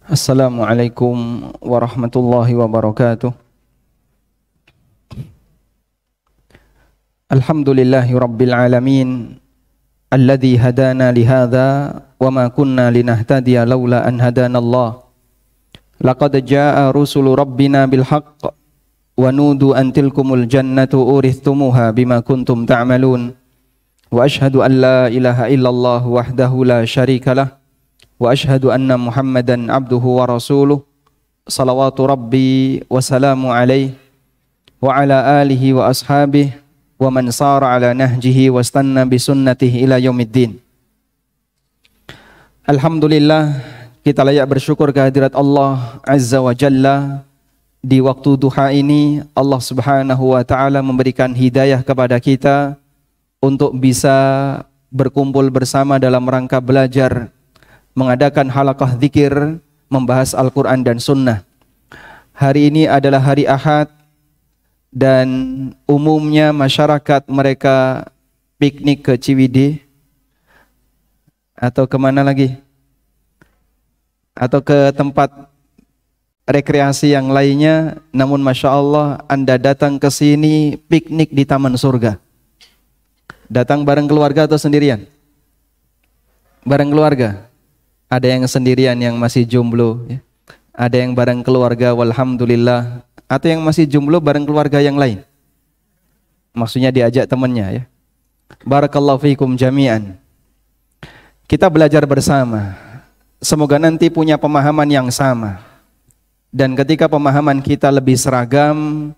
Assalamualaikum warahmatullahi wabarakatuh. Alhamdulillahi rabbil alamin alladzi hadana lihadza wa ma kunna linahtadiya laula an hadana Allah. Laqad jaa rusulu rabbina bil haqq wa nudu an tilkumul jannatu urithumuha bima kuntum ta'malun. Wa ashhadu an la ilaha illallah wahdahu la syarikalah wa ashhadu anna Muhammadan abduhu wa rasuluh salawatu rabbi wa salamu alaihi wa ala alihi wa ashabihi wa man sara ala nahjihi wa stanna bi sunnatihi ila yaumiddin. Alhamdulillah, kita layak bersyukur kehadirat Allah Azza wa Jalla. Di waktu duha ini Allah Subhanahu wa taala memberikan hidayah kepada kita untuk bisa berkumpul bersama dalam rangka belajar, mengadakan halaqah zikir, membahas Al-Quran dan Sunnah. Hari ini adalah hari Ahad dan umumnya masyarakat mereka piknik ke Ciwidey atau kemana lagi? Atau ke tempat rekreasi yang lainnya. Namun Masya Allah, Anda datang ke sini piknik di Taman Surga. Datang bareng keluarga atau sendirian? Bareng keluarga. Ada yang sendirian yang masih jomblo, ya. Ada yang bareng keluarga, walhamdulillah. Atau yang masih jomblo bareng keluarga yang lain. Maksudnya diajak temannya, ya. Barakallahu fiikum jami'an. Kita belajar bersama. Semoga nanti punya pemahaman yang sama. Dan ketika pemahaman kita lebih seragam,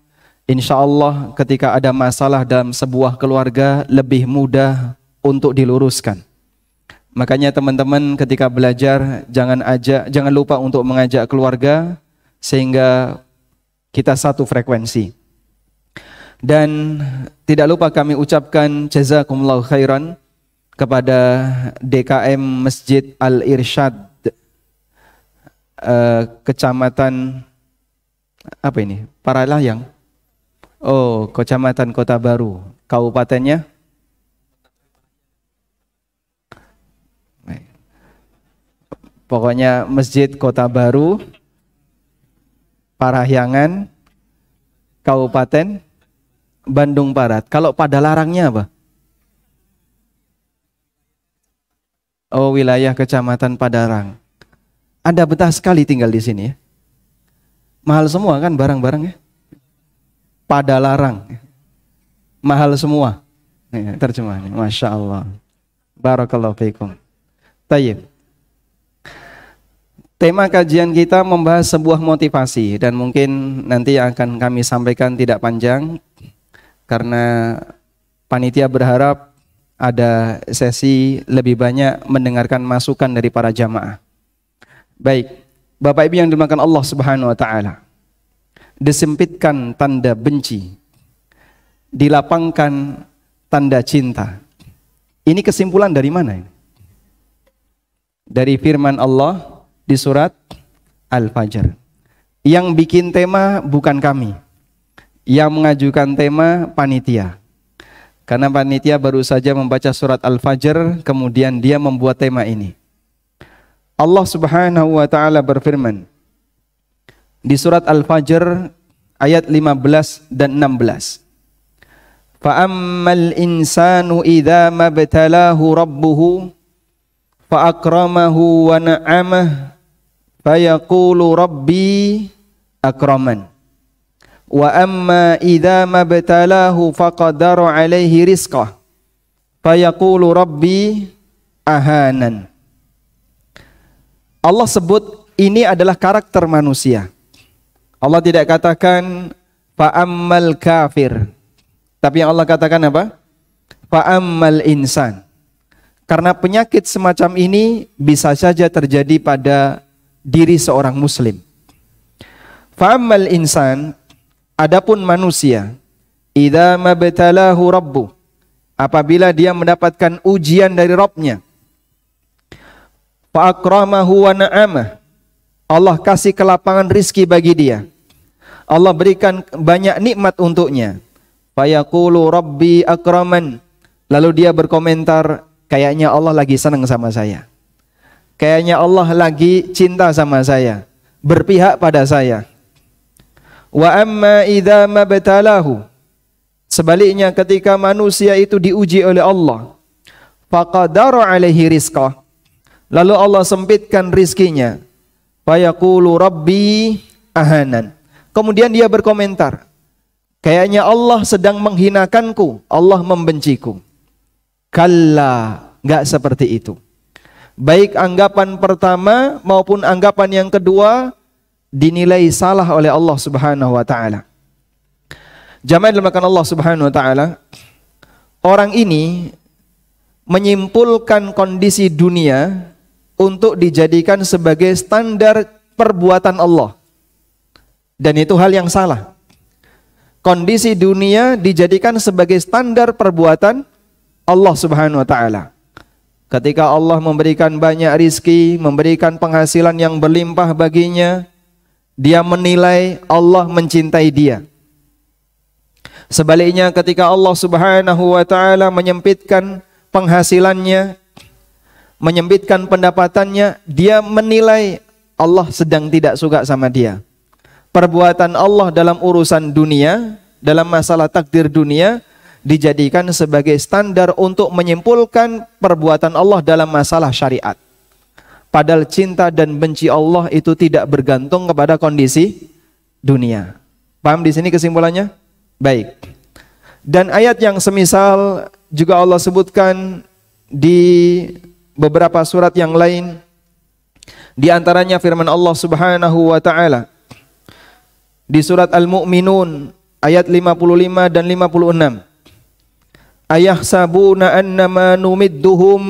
insya Allah ketika ada masalah dalam sebuah keluarga lebih mudah untuk diluruskan. Makanya teman-teman ketika belajar jangan lupa untuk mengajak keluarga sehingga kita satu frekuensi. Dan tidak lupa kami ucapkan jazakumullahu khairan kepada DKM Masjid Al-Irsyad Kecamatan apa ini? Paralayang. Oh, Kecamatan Kota Baru. Kabupatennya pokoknya Masjid Kota Baru, Parahyangan, Kabupaten Bandung Barat. Kalau Padalarangnya apa? Oh, wilayah Kecamatan Padalarang. Anda betah sekali tinggal di sini, ya. Mahal semua kan barang-barangnya? Padalarang. Mahal semua. Terjemahannya. Masya Allah. Barakallahu fiikum. Tayyib. Tema kajian kita membahas sebuah motivasi dan mungkin nanti yang akan kami sampaikan tidak panjang karena panitia berharap ada sesi lebih banyak mendengarkan masukan dari para jamaah. Baik, Bapak Ibu yang dimuliakan Allah Subhanahu wa taala. Disempitkan tanda benci, dilapangkan tanda cinta. Ini kesimpulan dari mana ini? Dari firman Allah di surat Al-Fajr. Yang bikin tema bukan kami. Yang mengajukan tema panitia. Karena panitia baru saja membaca surat Al-Fajr, kemudian dia membuat tema ini. Allah Subhanahu wa taala berfirman di surat Al-Fajr ayat 15 dan 16. Fa'ammal insanu idza mabtalahu rabbuhu fa'akramahu wa na'amah fayaqulu rabbi akraman wa amma idza mabtalahu faqadara alaihi rizqah fayaqulu rabbi ahanan. Allah sebut ini adalah karakter manusia. Allah tidak katakan fa'ammal kafir, tapi yang Allah katakan apa? Fa'ammal insan. Karena penyakit semacam ini bisa saja terjadi pada diri seorang muslim. Fa'ammal insan, adapun manusia, idza mabtalahu rabbu, apabila dia mendapatkan ujian dari Rabbnya, fa'akramahu wa na'amah, Allah kasih kelapangan rizki bagi dia, Allah berikan banyak nikmat untuknya, fayaqulu rabbi akraman, lalu dia berkomentar, kayaknya Allah lagi senang sama saya. Kayaknya Allah lagi cinta sama saya, berpihak pada saya. Wa amma idza mabtalahu, sebaliknya ketika manusia itu diuji oleh Allah, faqadara alaihi rizqah, lalu Allah sempitkan rizkinya, fayaqulu rabbi ahanan, kemudian dia berkomentar, kayaknya Allah sedang menghinakanku, Allah membenciku. Kalla, enggak seperti itu. Baik anggapan pertama maupun anggapan yang kedua dinilai salah oleh Allah Subhanahu wa taala. Jamaah dimuliakan Allah Subhanahu wa taala, orang ini menyimpulkan kondisi dunia untuk dijadikan sebagai standar perbuatan Allah. Dan itu hal yang salah. Kondisi dunia dijadikan sebagai standar perbuatan Allah Subhanahu wa taala. Ketika Allah memberikan banyak rizki, memberikan penghasilan yang berlimpah baginya, dia menilai Allah mencintai dia. Sebaliknya ketika Allah Subhanahu wa taala menyempitkan penghasilannya, menyempitkan pendapatannya, dia menilai Allah sedang tidak suka sama dia. Perbuatan Allah dalam urusan dunia, dalam masalah takdir dunia, dijadikan sebagai standar untuk menyimpulkan perbuatan Allah dalam masalah syariat. Padahal cinta dan benci Allah itu tidak bergantung kepada kondisi dunia. Paham di sini kesimpulannya? Baik. Dan ayat yang semisal juga Allah sebutkan di beberapa surat yang lain. Di antaranya firman Allah Subhanahu wa taala di surat Al-Mu'minun ayat 55 dan 56. Ayahsabuna annama numidduhum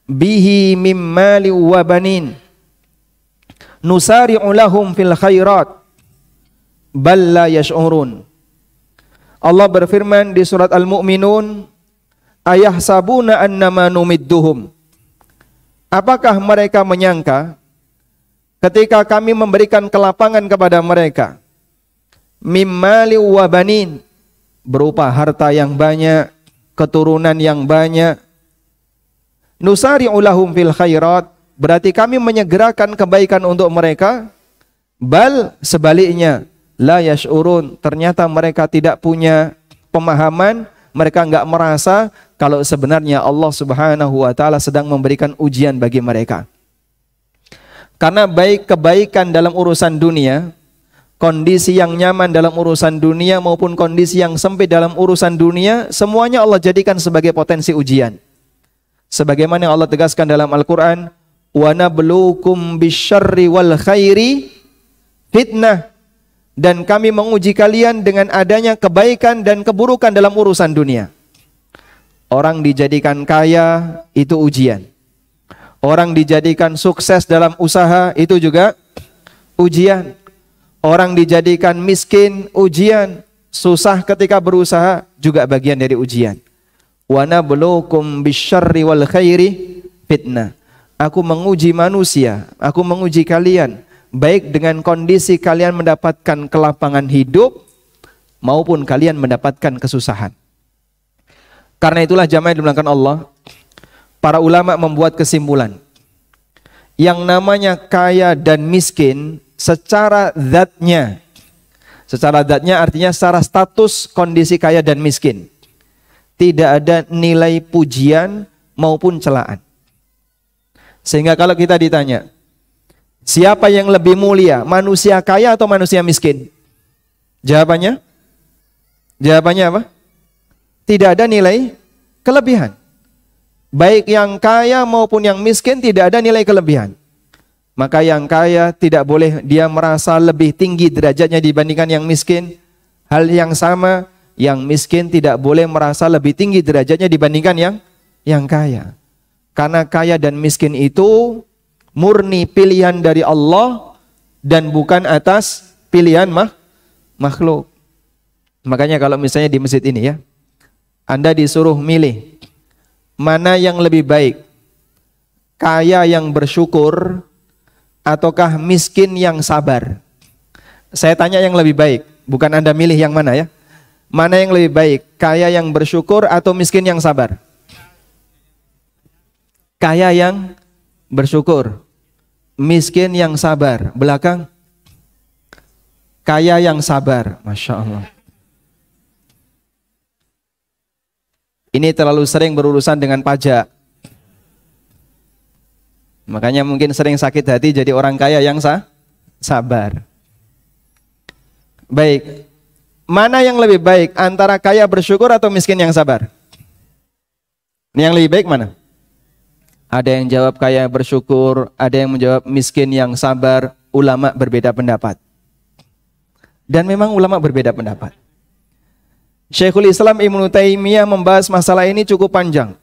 bihi mim mali wa banin nusari'u lahum fil khairat bal la yash'urun. Allah berfirman di surat Al-Mu'minun, ayahsabuna annama numidduhum, apakah mereka menyangka ketika kami memberikan kelapangan kepada mereka mim mali wa banin, berupa harta yang banyak, keturunan yang banyak, nusari'u lahum fil khairat, berarti kami menyegerakan kebaikan untuk mereka, bal sebaliknya, la yash'urun, ternyata mereka tidak punya pemahaman, mereka enggak merasa kalau sebenarnya Allah Subhanahu wa taala sedang memberikan ujian bagi mereka. Karena baik kebaikan dalam urusan dunia, kondisi yang nyaman dalam urusan dunia maupun kondisi yang sempit dalam urusan dunia, semuanya Allah jadikan sebagai potensi ujian. Sebagaimana yang Allah tegaskan dalam Al-Quran, wa nabluukum bisyarri wal khairi fitnah, dan kami menguji kalian dengan adanya kebaikan dan keburukan dalam urusan dunia. Orang dijadikan kaya, itu ujian. Orang dijadikan sukses dalam usaha, itu juga ujian. Orang dijadikan miskin, ujian. Susah ketika berusaha, juga bagian dari ujian. Wa nabluukum bisyarri wal khairi fitnah. Aku menguji manusia, aku menguji kalian, baik dengan kondisi kalian mendapatkan kelapangan hidup maupun kalian mendapatkan kesusahan. Karena itulah jamaah yang dimuliakan Allah, para ulama membuat kesimpulan, yang namanya kaya dan miskin secara zatnya artinya secara status kondisi kaya dan miskin, tidak ada nilai pujian maupun celaan. Sehingga kalau kita ditanya, siapa yang lebih mulia, manusia kaya atau manusia miskin? Jawabannya apa? Tidak ada nilai kelebihan. Baik yang kaya maupun yang miskin tidak ada nilai kelebihan. Maka yang kaya tidak boleh dia merasa lebih tinggi derajatnya dibandingkan yang miskin. Hal yang sama, yang miskin tidak boleh merasa lebih tinggi derajatnya dibandingkan yang kaya. Karena kaya dan miskin itu murni pilihan dari Allah dan bukan atas pilihan makhluk. Makanya kalau misalnya di masjid ini ya, Anda disuruh milih mana yang lebih baik, kaya yang bersyukur ataukah miskin yang sabar? Saya tanya yang lebih baik, bukan Anda milih yang mana ya. Mana yang lebih baik, kaya yang bersyukur atau miskin yang sabar? Kaya yang bersyukur. Miskin yang sabar. Belakang, kaya yang sabar. Masya Allah. Ini terlalu sering berurusan dengan pajak. Makanya mungkin sering sakit hati jadi orang kaya yang sabar. Baik. Mana yang lebih baik antara kaya bersyukur atau miskin yang sabar? Yang lebih baik mana? Ada yang jawab kaya bersyukur, ada yang menjawab miskin yang sabar. Ulama berbeda pendapat. Dan memang ulama berbeda pendapat. Syekhul Islam Ibnu Taimiyah membahas masalah ini cukup panjang.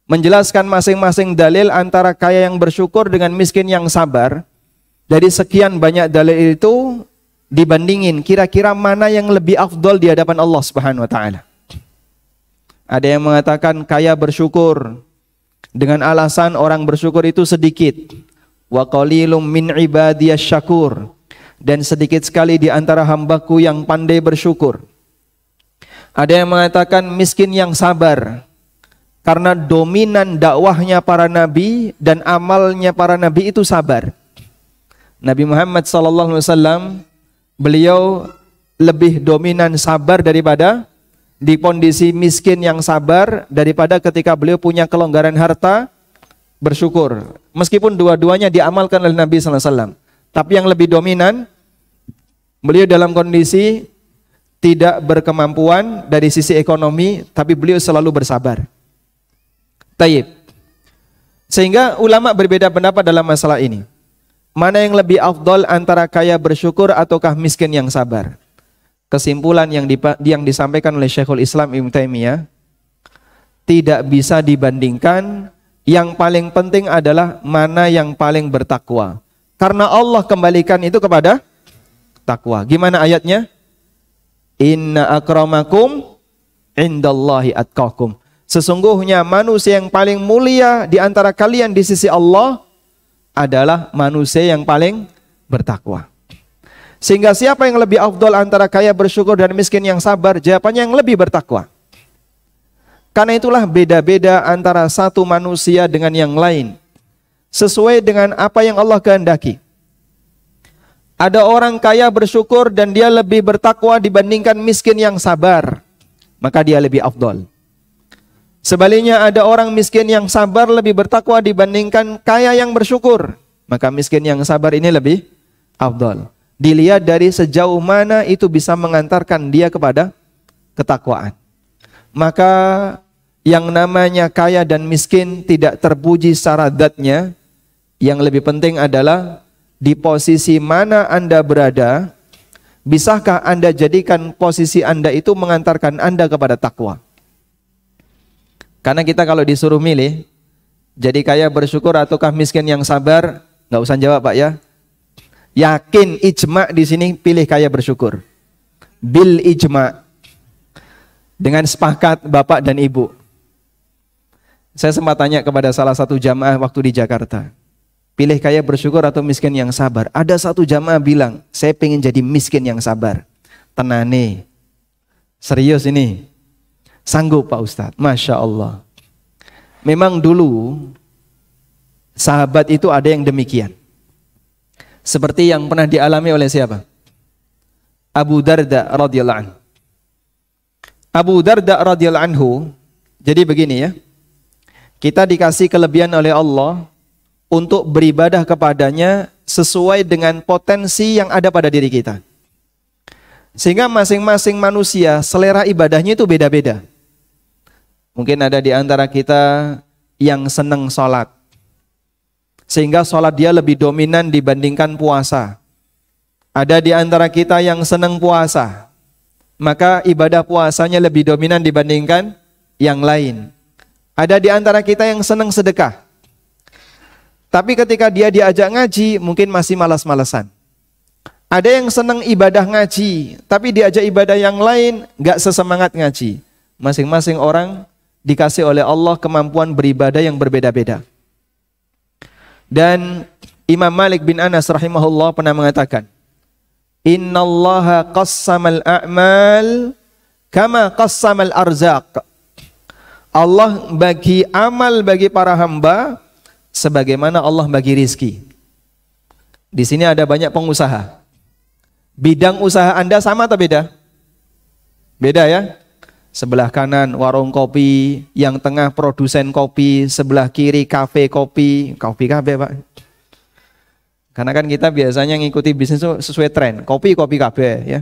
Menjelaskan masing-masing dalil antara kaya yang bersyukur dengan miskin yang sabar. Dari sekian banyak dalil itu dibandingin kira-kira mana yang lebih afdol di hadapan Allah Subhanahu wa taala. Ada yang mengatakan kaya bersyukur dengan alasan orang bersyukur itu sedikit. Wa qalilum min ibadiyasy syakur. Dan sedikit sekali di antara hambaku yang pandai bersyukur. Ada yang mengatakan miskin yang sabar karena dominan dakwahnya para nabi dan amalnya para nabi itu sabar. Nabi Muhammad SAW beliau lebih dominan sabar daripada di kondisi miskin yang sabar daripada ketika beliau punya kelonggaran harta bersyukur. Meskipun dua-duanya diamalkan oleh Nabi SAW, tapi yang lebih dominan beliau dalam kondisi tidak berkemampuan dari sisi ekonomi, tapi beliau selalu bersabar. Taib. Sehingga ulama berbeda pendapat dalam masalah ini. Mana yang lebih afdol antara kaya bersyukur ataukah miskin yang sabar? Kesimpulan yang disampaikan oleh Syekhul Islam Ibnu Taimiyah, tidak bisa dibandingkan. Yang paling penting adalah mana yang paling bertakwa. Karena Allah kembalikan itu kepada takwa. Gimana ayatnya? Inna akramakum indallahi atqakum. Sesungguhnya manusia yang paling mulia di antara kalian di sisi Allah adalah manusia yang paling bertakwa. Sehingga siapa yang lebih afdol antara kaya bersyukur dan miskin yang sabar? Jawabannya yang lebih bertakwa. Karena itulah beda-beda antara satu manusia dengan yang lain, sesuai dengan apa yang Allah kehendaki. Ada orang kaya bersyukur dan dia lebih bertakwa dibandingkan miskin yang sabar, maka dia lebih afdol. Sebaliknya ada orang miskin yang sabar lebih bertakwa dibandingkan kaya yang bersyukur, maka miskin yang sabar ini lebih afdol. Dilihat dari sejauh mana itu bisa mengantarkan dia kepada ketakwaan. Maka yang namanya kaya dan miskin tidak terpuji secara dzatnya. Yang lebih penting adalah di posisi mana Anda berada, bisakah Anda jadikan posisi Anda itu mengantarkan Anda kepada takwa? Karena kita kalau disuruh milih, jadi kaya bersyukur ataukah miskin yang sabar, nggak usah jawab Pak ya. Yakin ijma di sini pilih kaya bersyukur. Bil ijma. Dengan sepakat Bapak dan Ibu. Saya sempat tanya kepada salah satu jamaah waktu di Jakarta. Pilih kaya bersyukur atau miskin yang sabar? Ada satu jamaah bilang, saya pengen jadi miskin yang sabar. Tenane. Serius ini. Sanggup Pak Ustadz. Masya Allah. Memang dulu sahabat itu ada yang demikian. Seperti yang pernah dialami oleh siapa? Abu Darda radhiyallahu anhu. Abu Darda radhiyallahu anhu. Jadi begini ya. Kita dikasih kelebihan oleh Allah untuk beribadah kepadanya sesuai dengan potensi yang ada pada diri kita. Sehingga masing-masing manusia selera ibadahnya itu beda-beda. Mungkin ada di antara kita yang senang sholat, sehingga sholat dia lebih dominan dibandingkan puasa. Ada di antara kita yang senang puasa, maka ibadah puasanya lebih dominan dibandingkan yang lain. Ada di antara kita yang senang sedekah, tapi ketika dia diajak ngaji mungkin masih malas-malesan. Ada yang senang ibadah ngaji, tapi diajak ibadah yang lain gak sesemangat ngaji. Masing-masing orang dikasih oleh Allah kemampuan beribadah yang berbeda-beda. Dan Imam Malik bin Anas rahimahullah pernah mengatakan, Innallaha qassamal a'mal kama qassamal arzaq. Allah bagi amal bagi para hamba sebagaimana Allah bagi rizki. Di sini ada banyak pengusaha. Bidang usaha Anda sama atau beda? Beda ya? Sebelah kanan warung kopi, yang tengah produsen kopi, sebelah kiri kafe kopi. Kopi kafe, Pak. Karena kan kita biasanya ngikuti bisnis itu sesuai tren. Kopi kafe ya.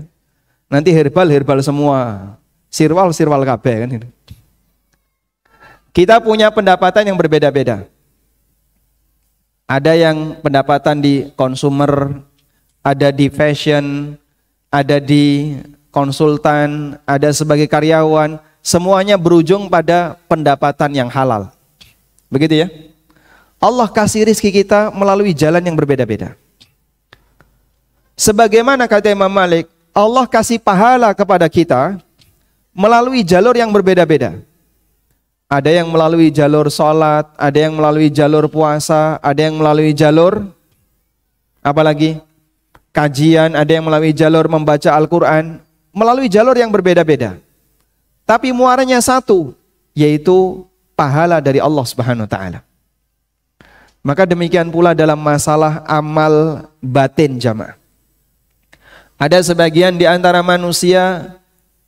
Nanti herbal semua. Sirwal kafe kan gitu. Kita punya pendapatan yang berbeda-beda. Ada yang pendapatan di consumer, ada di fashion, ada di konsultan, ada sebagai karyawan, semuanya berujung pada pendapatan yang halal. Begitu ya? Allah kasih rizki kita melalui jalan yang berbeda-beda. Sebagaimana kata Imam Malik, Allah kasih pahala kepada kita melalui jalur yang berbeda-beda. Ada yang melalui jalur sholat, ada yang melalui jalur puasa, ada yang melalui jalur apalagi kajian, ada yang melalui jalur membaca Al-Quran, melalui jalur yang berbeda-beda. Tapi muaranya satu, yaitu pahala dari Allah Subhanahu wa taala. Maka demikian pula dalam masalah amal batin jamaah. Ada sebagian di antara manusia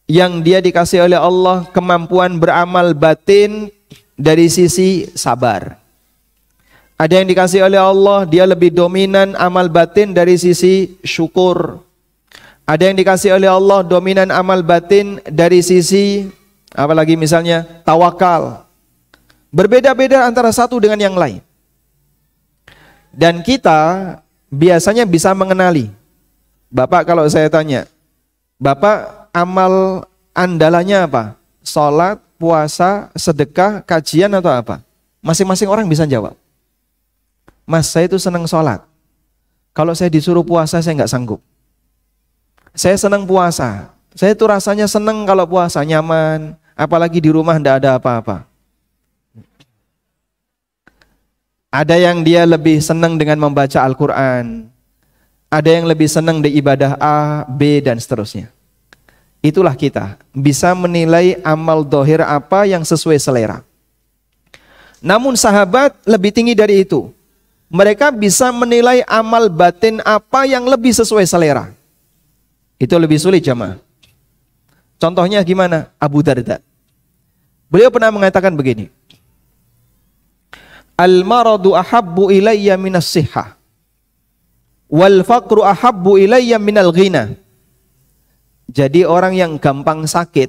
yang dia dikasih oleh Allah kemampuan beramal batin dari sisi sabar. Ada yang dikasih oleh Allah, dia lebih dominan amal batin dari sisi syukur. Ada yang dikasih oleh Allah dominan amal batin dari sisi apalagi misalnya tawakal. Berbeda-beda antara satu dengan yang lain. Dan kita biasanya bisa mengenali. Bapak kalau saya tanya, Bapak amal andalannya apa? Sholat, puasa, sedekah, kajian atau apa? Masing-masing orang bisa jawab. Mas, saya itu senang sholat. Kalau saya disuruh puasa, saya nggak sanggup. Saya senang puasa. Saya itu rasanya senang kalau puasa, nyaman. Apalagi di rumah tidak ada apa-apa. Ada yang dia lebih senang dengan membaca Al-Quran. Ada yang lebih senang di ibadah A, B, dan seterusnya. Itulah kita. Bisa menilai amal dohir apa yang sesuai selera. Namun sahabat lebih tinggi dari itu. Mereka bisa menilai amal batin apa yang lebih sesuai selera. Itu lebih sulit jamaah. Contohnya gimana? Abu Darda. Beliau pernah mengatakan begini. Al-maradu ahabbu ilayya minas sihah. Wal faqru ahabbu ilayya minal ghina. Jadi orang yang gampang sakit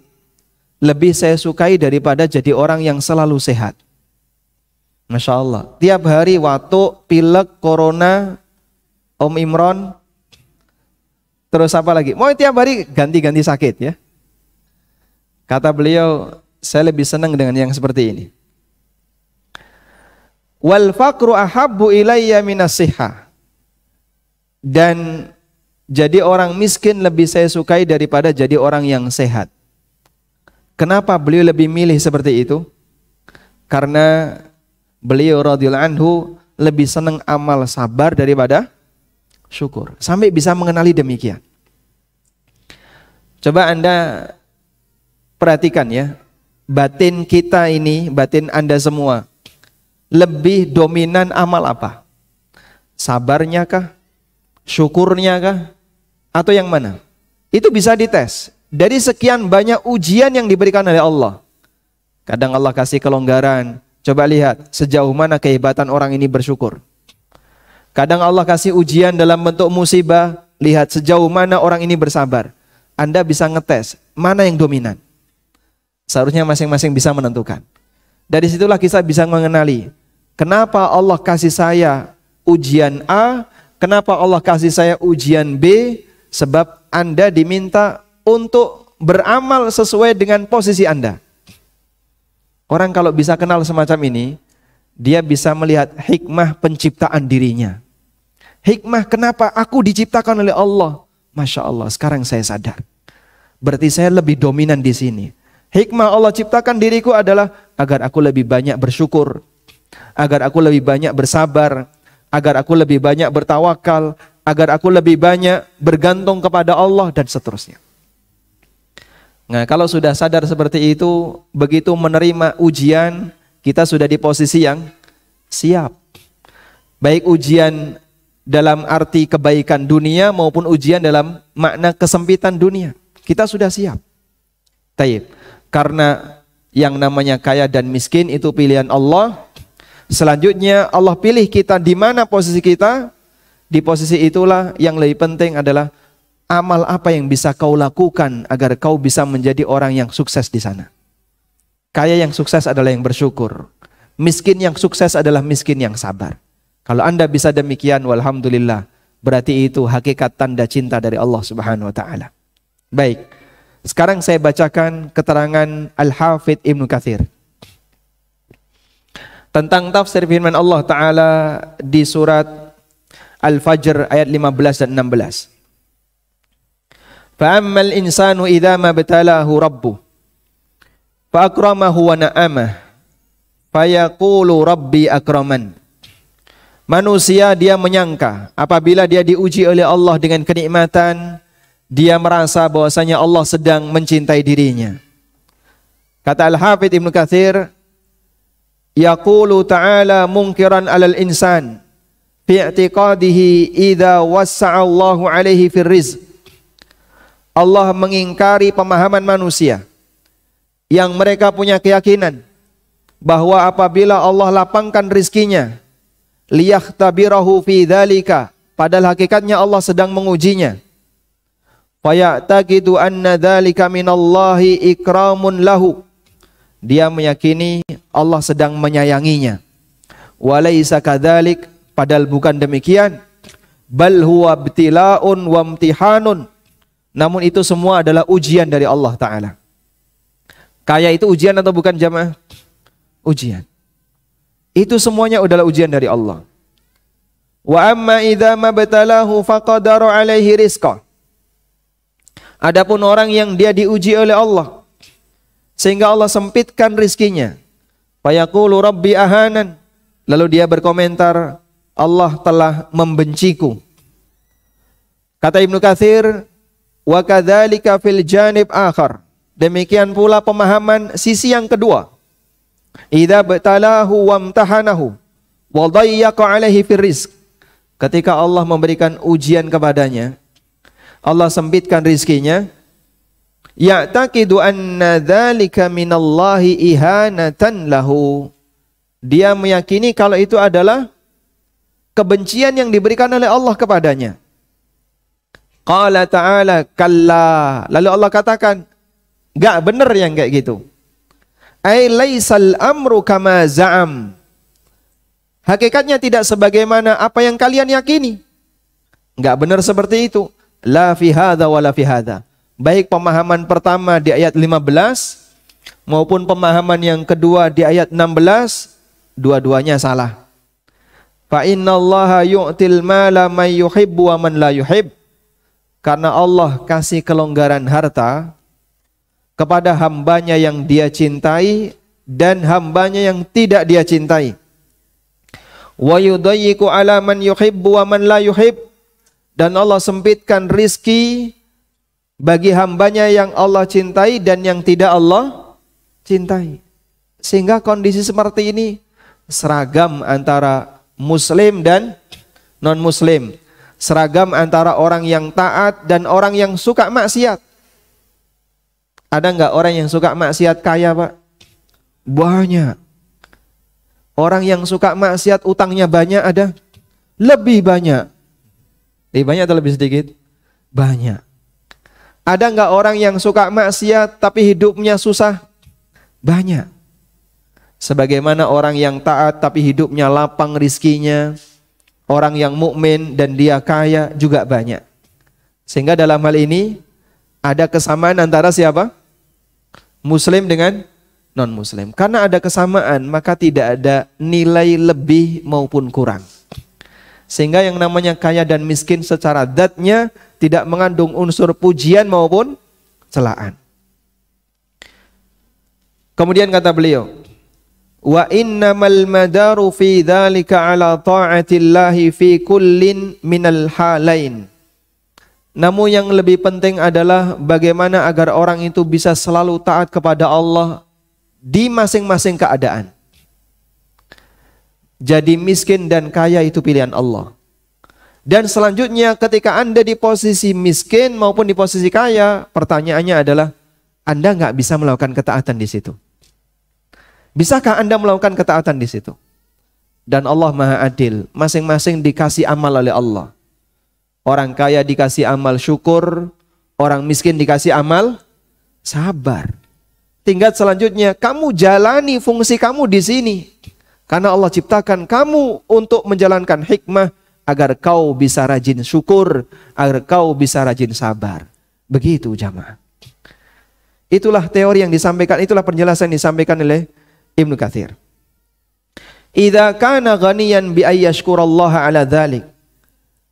lebih saya sukai daripada jadi orang yang selalu sehat. Masya Allah. Tiap hari watuk, pilek, corona, Om Imron, terus apa lagi? Mau tiap hari ganti-ganti sakit ya. Kata beliau, saya lebih senang dengan yang seperti ini. Wal faqru ahabbu ilayya minas sihah. Dan jadi orang miskin lebih saya sukai daripada jadi orang yang sehat. Kenapa beliau lebih milih seperti itu? Karena beliau radhiyallahu anhu lebih senang amal sabar daripada syukur. Sampai bisa mengenali demikian. Coba Anda perhatikan ya. Batin kita ini, batin Anda semua, lebih dominan amal apa? Sabarnya kah? Syukurnya kah? Atau yang mana? Itu bisa dites. Dari sekian banyak ujian yang diberikan oleh Allah. Kadang Allah kasih kelonggaran. Coba lihat sejauh mana kehebatan orang ini bersyukur. Kadang Allah kasih ujian dalam bentuk musibah. Lihat sejauh mana orang ini bersabar. Anda bisa ngetes mana yang dominan. Seharusnya masing-masing bisa menentukan. Dari situlah kita bisa mengenali. Kenapa Allah kasih saya ujian A. Kenapa Allah kasih saya ujian B. Sebab Anda diminta untuk beramal sesuai dengan posisi Anda. Orang kalau bisa kenal semacam ini, dia bisa melihat hikmah penciptaan dirinya. Hikmah kenapa aku diciptakan oleh Allah. Masya Allah, sekarang saya sadar. Berarti saya lebih dominan di sini. Hikmah Allah ciptakan diriku adalah agar aku lebih banyak bersyukur. Agar aku lebih banyak bersabar. Agar aku lebih banyak bertawakal. Agar aku lebih banyak bergantung kepada Allah dan seterusnya. Nah, kalau sudah sadar seperti itu, begitu menerima ujian, kita sudah di posisi yang siap. Baik ujian dalam arti kebaikan dunia maupun ujian dalam makna kesempitan dunia. Kita sudah siap. Taib. Karena yang namanya kaya dan miskin itu pilihan Allah. Selanjutnya Allah pilih kita di mana posisi kita. Di posisi itulah yang lebih penting adalah amal apa yang bisa kau lakukan agar kau bisa menjadi orang yang sukses di sana. Kaya yang sukses adalah yang bersyukur. Miskin yang sukses adalah miskin yang sabar. Kalau Anda bisa demikian, walhamdulillah, berarti itu hakikat tanda cinta dari Allah Subhanahu wa taala. Baik. Sekarang saya bacakan keterangan Al-Hafidh Ibnu Katsir tentang tafsir firman Allah taala di surat Al-Fajr ayat 15 dan 16. Fa'ammal insanu idza ma batalahu rabbuh fa akramahu wa na'amah fayaqulu rabbi akraman. Manusia dia menyangka apabila dia diuji oleh Allah dengan kenikmatan, dia merasa bahwasanya Allah sedang mencintai dirinya. Kata Al-Hafidh Ibnu Katsir, yaqulu ta'ala munkiran 'alal insan fi i'tiqadihi idza wassa'a Allahu 'alaihi fir rizq. Allah mengingkari pemahaman manusia yang mereka punya keyakinan bahwa apabila Allah lapangkan rizkinya, liyakhtabirahu fi dzalika, padahal hakikatnya Allah sedang mengujinya. Fayataqidu anna dzalika minallahi ikramun lahu. Dia meyakini Allah sedang menyayanginya. Walaysa kadzalik, padahal bukan demikian. Bal huwa ibtila'un wa imtihanun. Namun itu semua adalah ujian dari Allah Ta'ala. Kaya itu ujian atau bukan jamaah? Ujian. Itu semuanya adalah ujian dari Allah. Wa amma idza mabtalahu faqadara alaihi rizqa. Adapun orang yang dia diuji oleh Allah sehingga Allah sempitkan rizkinya, fayaqulu rabbi ahanan, lalu dia berkomentar, Allah telah membenciku. Kata Ibnu Katsir, wa kadzalika fil janib akhar. Demikian pula pemahaman sisi yang kedua. Idza batalahu wa amtahanahu wa dayyaqa alaihi fir rizq. Ketika Allah memberikan ujian kepadanya, Allah sempitkan rizkinya, ya'taqidu anna dzalika minallahi ihanatan lahu. Dia meyakini kalau itu adalah kebencian yang diberikan oleh Allah kepadanya. Qala ta'ala kalla. Lalu Allah katakan, enggak benar yang kayak gitu. Ai laisal amru kama za'am. Hakikatnya tidak sebagaimana apa yang kalian yakini. Enggak benar seperti itu. La fi hadza wa la fi hadza. Baik pemahaman pertama di ayat 15 maupun pemahaman yang kedua di ayat 16, dua-duanya salah. Fa innallaha yu'til mala man yuhibbu wa man la yuhib. Karena Allah kasih kelonggaran harta kepada hambanya yang dia cintai dan hambanya yang tidak dia cintai. Wa yudayyiqu ala man yuhibbu wa man la yuhib. Dan Allah sempitkan rizki bagi hambanya yang Allah cintai dan yang tidak Allah cintai. Sehingga kondisi seperti ini seragam antara muslim dan non-muslim. Seragam antara orang yang taat dan orang yang suka maksiat. Ada enggak orang yang suka maksiat kaya, Pak? Banyak. Orang yang suka maksiat utangnya banyak ada? Lebih banyak. Lebih banyak atau lebih sedikit? Banyak. Ada enggak orang yang suka maksiat tapi hidupnya susah? Banyak. Sebagaimana orang yang taat tapi hidupnya lapang rizkinya, orang yang mukmin dan dia kaya juga banyak. Sehingga dalam hal ini ada kesamaan antara siapa? Muslim dengan non-muslim. Karena ada kesamaan, maka tidak ada nilai lebih maupun kurang. Sehingga yang namanya kaya dan miskin secara dzatnya tidak mengandung unsur pujian maupun celaan. Kemudian kata beliau, wa innamal madaru fi dzalika ala ta'atillahi fi kullin minal halain. Namun yang lebih penting adalah bagaimana agar orang itu bisa selalu taat kepada Allah di masing-masing keadaan. Jadi miskin dan kaya itu pilihan Allah. Dan selanjutnya ketika Anda di posisi miskin maupun di posisi kaya, pertanyaannya adalah Anda nggak bisa melakukan ketaatan di situ. Bisakah Anda melakukan ketaatan di situ? Dan Allah Maha Adil, masing-masing dikasih amal oleh Allah. Orang kaya dikasih amal syukur, orang miskin dikasih amal sabar. Tinggal selanjutnya, kamu jalani fungsi kamu di sini. Karena Allah ciptakan kamu untuk menjalankan hikmah agar kau bisa rajin syukur, agar kau bisa rajin sabar. Begitu jamaah. Itulah teori yang disampaikan, itulah penjelasan yang disampaikan oleh Ibnu Katsir. Idza kana ghaniyan bi ayyashkurallaha ala dzalik.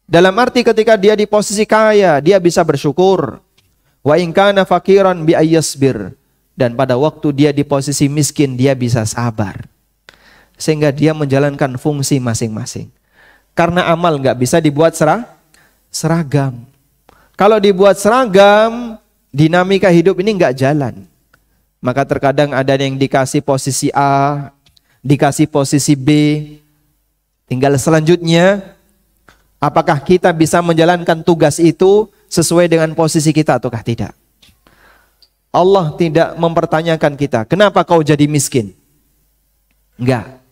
Dalam arti ketika dia di posisi kaya, dia bisa bersyukur. Wa in kana fakiran bi ayyasbir. Dan pada waktu dia di posisi miskin, dia bisa sabar. Sehingga dia menjalankan fungsi masing-masing. Karena amal nggak bisa dibuat seragam. Kalau dibuat seragam, dinamika hidup ini nggak jalan. Maka terkadang ada yang dikasih posisi A, dikasih posisi B. Tinggal selanjutnya, apakah kita bisa menjalankan tugas itu sesuai dengan posisi kita ataukah tidak? Allah tidak mempertanyakan kita, kenapa kau jadi miskin? Enggak.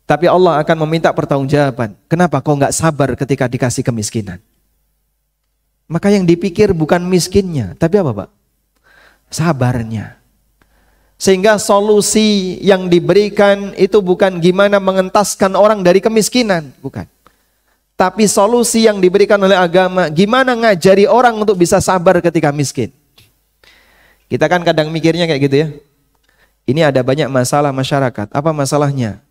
Tapi Allah akan meminta pertanggungjawaban. Kenapa kau enggak sabar ketika dikasih kemiskinan? Maka yang dipikir bukan miskinnya, tapi apa Pak? Sabarnya. Sehingga solusi yang diberikan itu bukan gimana mengentaskan orang dari kemiskinan, bukan. Tapi solusi yang diberikan oleh agama, gimana ngajari orang untuk bisa sabar ketika miskin. Kita kan kadang mikirnya kayak gitu ya. Ini ada banyak masalah masyarakat. Apa masalahnya?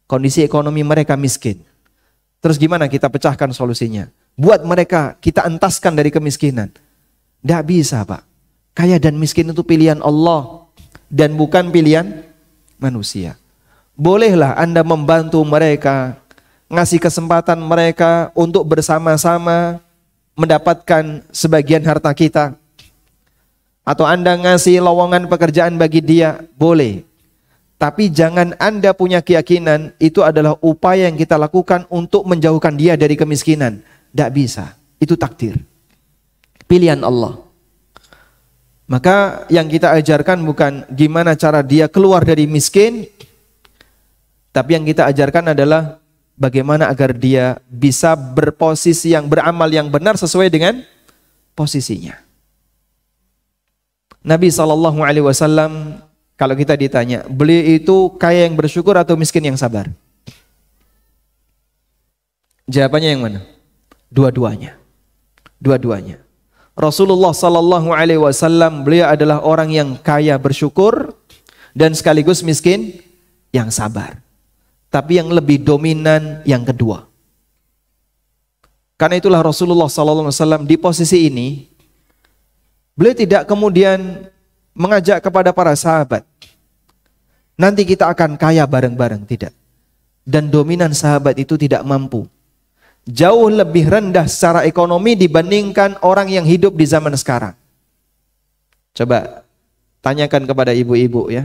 Kondisi ekonomi mereka miskin. Terus gimana kita pecahkan solusinya? Buat mereka kita entaskan dari kemiskinan. Tidak bisa Pak. Kaya dan miskin itu pilihan Allah. Dan bukan pilihan manusia. Bolehlah Anda membantu mereka, ngasih kesempatan mereka untuk bersama-sama mendapatkan sebagian harta kita. Atau Anda ngasih lowongan pekerjaan bagi dia, boleh. Tapi jangan Anda punya keyakinan itu adalah upaya yang kita lakukan untuk menjauhkan dia dari kemiskinan. Tidak bisa, itu takdir. Pilihan Allah. Maka yang kita ajarkan bukan gimana cara dia keluar dari miskin, tapi yang kita ajarkan adalah bagaimana agar dia bisa berposisi yang beramal yang benar sesuai dengan posisinya. Nabi SAW, kalau kita ditanya, beliau itu kaya yang bersyukur atau miskin yang sabar? Jawabannya yang mana? Dua-duanya. Dua-duanya. Rasulullah SAW, beliau adalah orang yang kaya bersyukur dan sekaligus miskin yang sabar. Tapi yang lebih dominan yang kedua. Karena itulah Rasulullah SAW di posisi ini, beliau tidak kemudian mengajak kepada para sahabat, nanti kita akan kaya bareng-bareng, tidak. Dan dominan sahabat itu tidak mampu. Jauh lebih rendah secara ekonomi dibandingkan orang yang hidup di zaman sekarang. Coba tanyakan kepada ibu-ibu ya.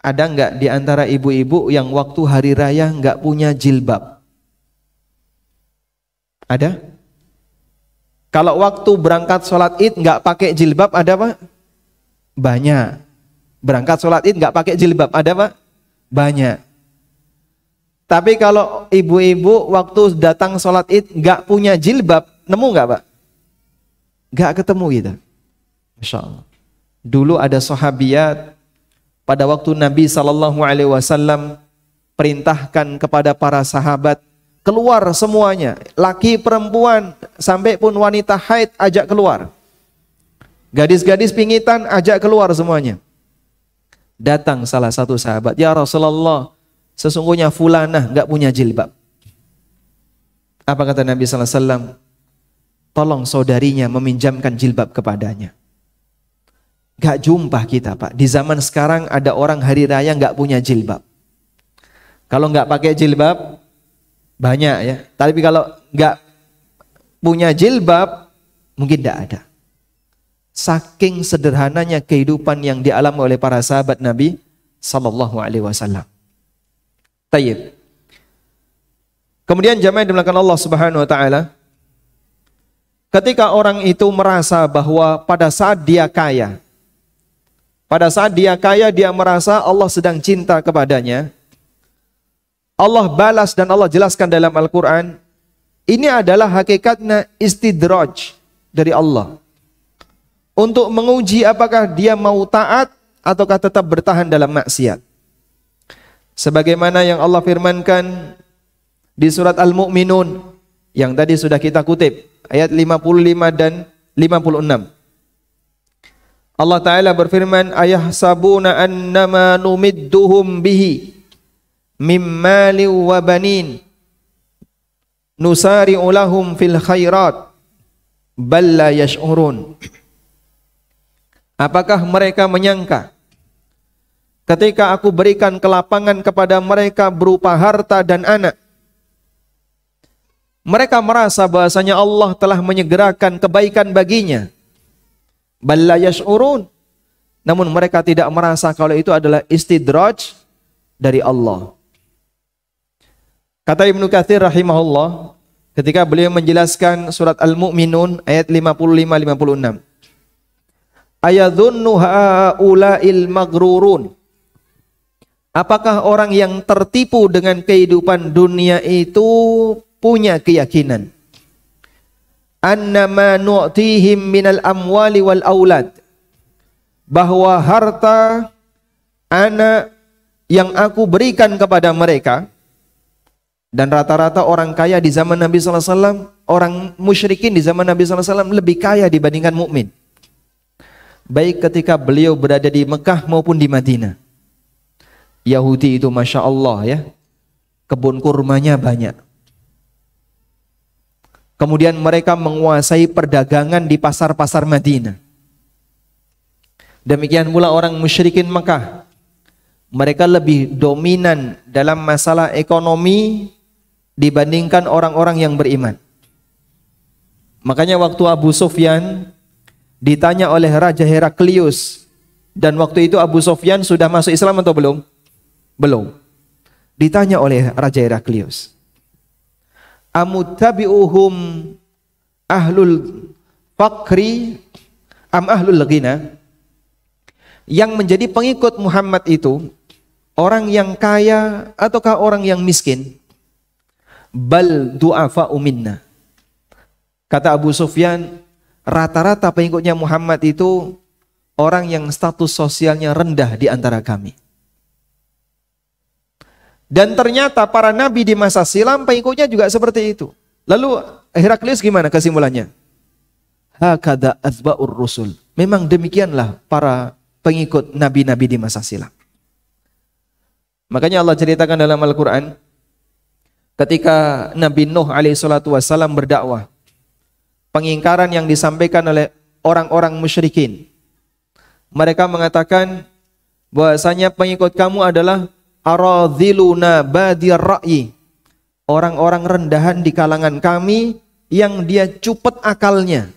Ada enggak di antara ibu-ibu yang waktu hari raya enggak punya jilbab? Ada? Kalau waktu berangkat sholat id enggak pakai jilbab, ada Pak? Banyak. Berangkat sholat id enggak pakai jilbab, ada Pak? Banyak. Tapi kalau ibu-ibu waktu datang sholat id nggak punya jilbab, nemu nggak Pak? Nggak ketemu gitu. Masya Allah. Dulu ada sahabiat pada waktu Nabi SAW perintahkan kepada para sahabat keluar semuanya, laki perempuan sampai pun wanita haid ajak keluar, gadis-gadis pingitan ajak keluar semuanya. Datang salah satu sahabat, ya Rasulullah, sesungguhnya fulanah nggak punya jilbab. Apa kata Nabi SAW? Tolong saudarinya meminjamkan jilbab kepadanya. Gak jumpa kita Pak. Di zaman sekarang ada orang hari raya nggak punya jilbab. Kalau nggak pakai jilbab banyak ya. Tapi kalau nggak punya jilbab mungkin tidak ada. Saking sederhananya kehidupan yang dialami oleh para sahabat Nabi SAW. Tayyib. Kemudian jamaah yang dimuliakan Allah Subhanahu wa taala, ketika orang itu merasa bahwa pada saat dia kaya, dia merasa Allah sedang cinta kepadanya, Allah balas dan Allah jelaskan dalam Al-Quran, ini adalah hakikatnya istidraj dari Allah untuk menguji apakah dia mau taat ataukah tetap bertahan dalam maksiat. Sebagaimana yang Allah firmankan di surat Al-Mu'minun yang tadi sudah kita kutip, ayat 55 dan 56. Allah Ta'ala berfirman, ayahsabuna annama numidduhum bihi mimmali wa banin nusari'u lahum fil khairat bal la yash'urun. Apakah mereka menyangka ketika aku berikan kelapangan kepada mereka berupa harta dan anak, mereka merasa bahasanya Allah telah menyegerakan kebaikan baginya? Bal la yash'urun. Namun mereka tidak merasa kalau itu adalah istidraj dari Allah. Kata Ibnu Katsir rahimahullah ketika beliau menjelaskan surat Al-Mu'minun ayat 55-56. Ayadhunnu haula'il maghrurun. Apakah orang yang tertipu dengan kehidupan dunia itu punya keyakinan annama nu'tihim minal amwali wal aulad, bahwa harta, anak yang aku berikan kepada mereka, dan rata-rata orang kaya di zaman Nabi SAW, orang musyrikin di zaman Nabi SAW lebih kaya dibandingkan mukmin. Baik ketika beliau berada di Mekah maupun di Madinah. Yahudi itu Masya Allah ya, kebun kurmanya banyak. Kemudian mereka menguasai perdagangan di pasar-pasar Madinah. Demikian pula orang musyrikin Mekah. Mereka lebih dominan dalam masalah ekonomi dibandingkan orang-orang yang beriman. Makanya waktu Abu Sufyan ditanya oleh Raja Heraklius, dan waktu itu Abu Sufyan sudah masuk Islam atau belum? Belum. Ditanya oleh Raja Heraklius, amuttabi'uhum ahlul fakri am ahlul ghina? Yang menjadi pengikut Muhammad itu orang yang kaya ataukah orang yang miskin? Bal du'afa'u minna. Kata Abu Sufyan, rata-rata pengikutnya Muhammad itu orang yang status sosialnya rendah di antara kami. Dan ternyata para nabi di masa silam pengikutnya juga seperti itu. Lalu Heraklius gimana kesimpulannya? Hakadha azba'ur rusul. Memang demikianlah para pengikut nabi-nabi di masa silam. Makanya Allah ceritakan dalam Al-Quran ketika Nabi Nuh alaihissalatu wassalam berdakwah, pengingkaran yang disampaikan oleh orang-orang musyrikin. Mereka mengatakan bahwasanya pengikut kamu adalah aradhiluna badiyar ra'yi, orang-orang rendahan di kalangan kami yang dia cupet akalnya,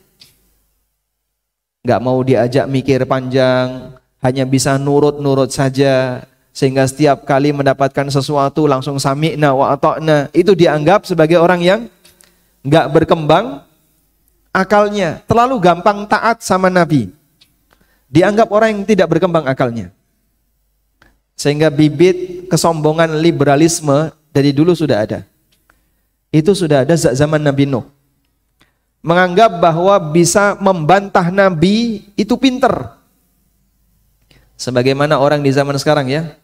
nggak mau diajak mikir panjang, hanya bisa nurut-nurut saja, sehingga setiap kali mendapatkan sesuatu langsung sami'na wa ata'na. Itu dianggap sebagai orang yang nggak berkembang akalnya, terlalu gampang taat sama Nabi, dianggap orang yang tidak berkembang akalnya. Sehingga bibit kesombongan liberalisme dari dulu sudah ada. Itu sudah ada zaman Nabi Nuh. Menganggap bahwa bisa membantah Nabi itu pinter. Sebagaimana orang di zaman sekarang ya.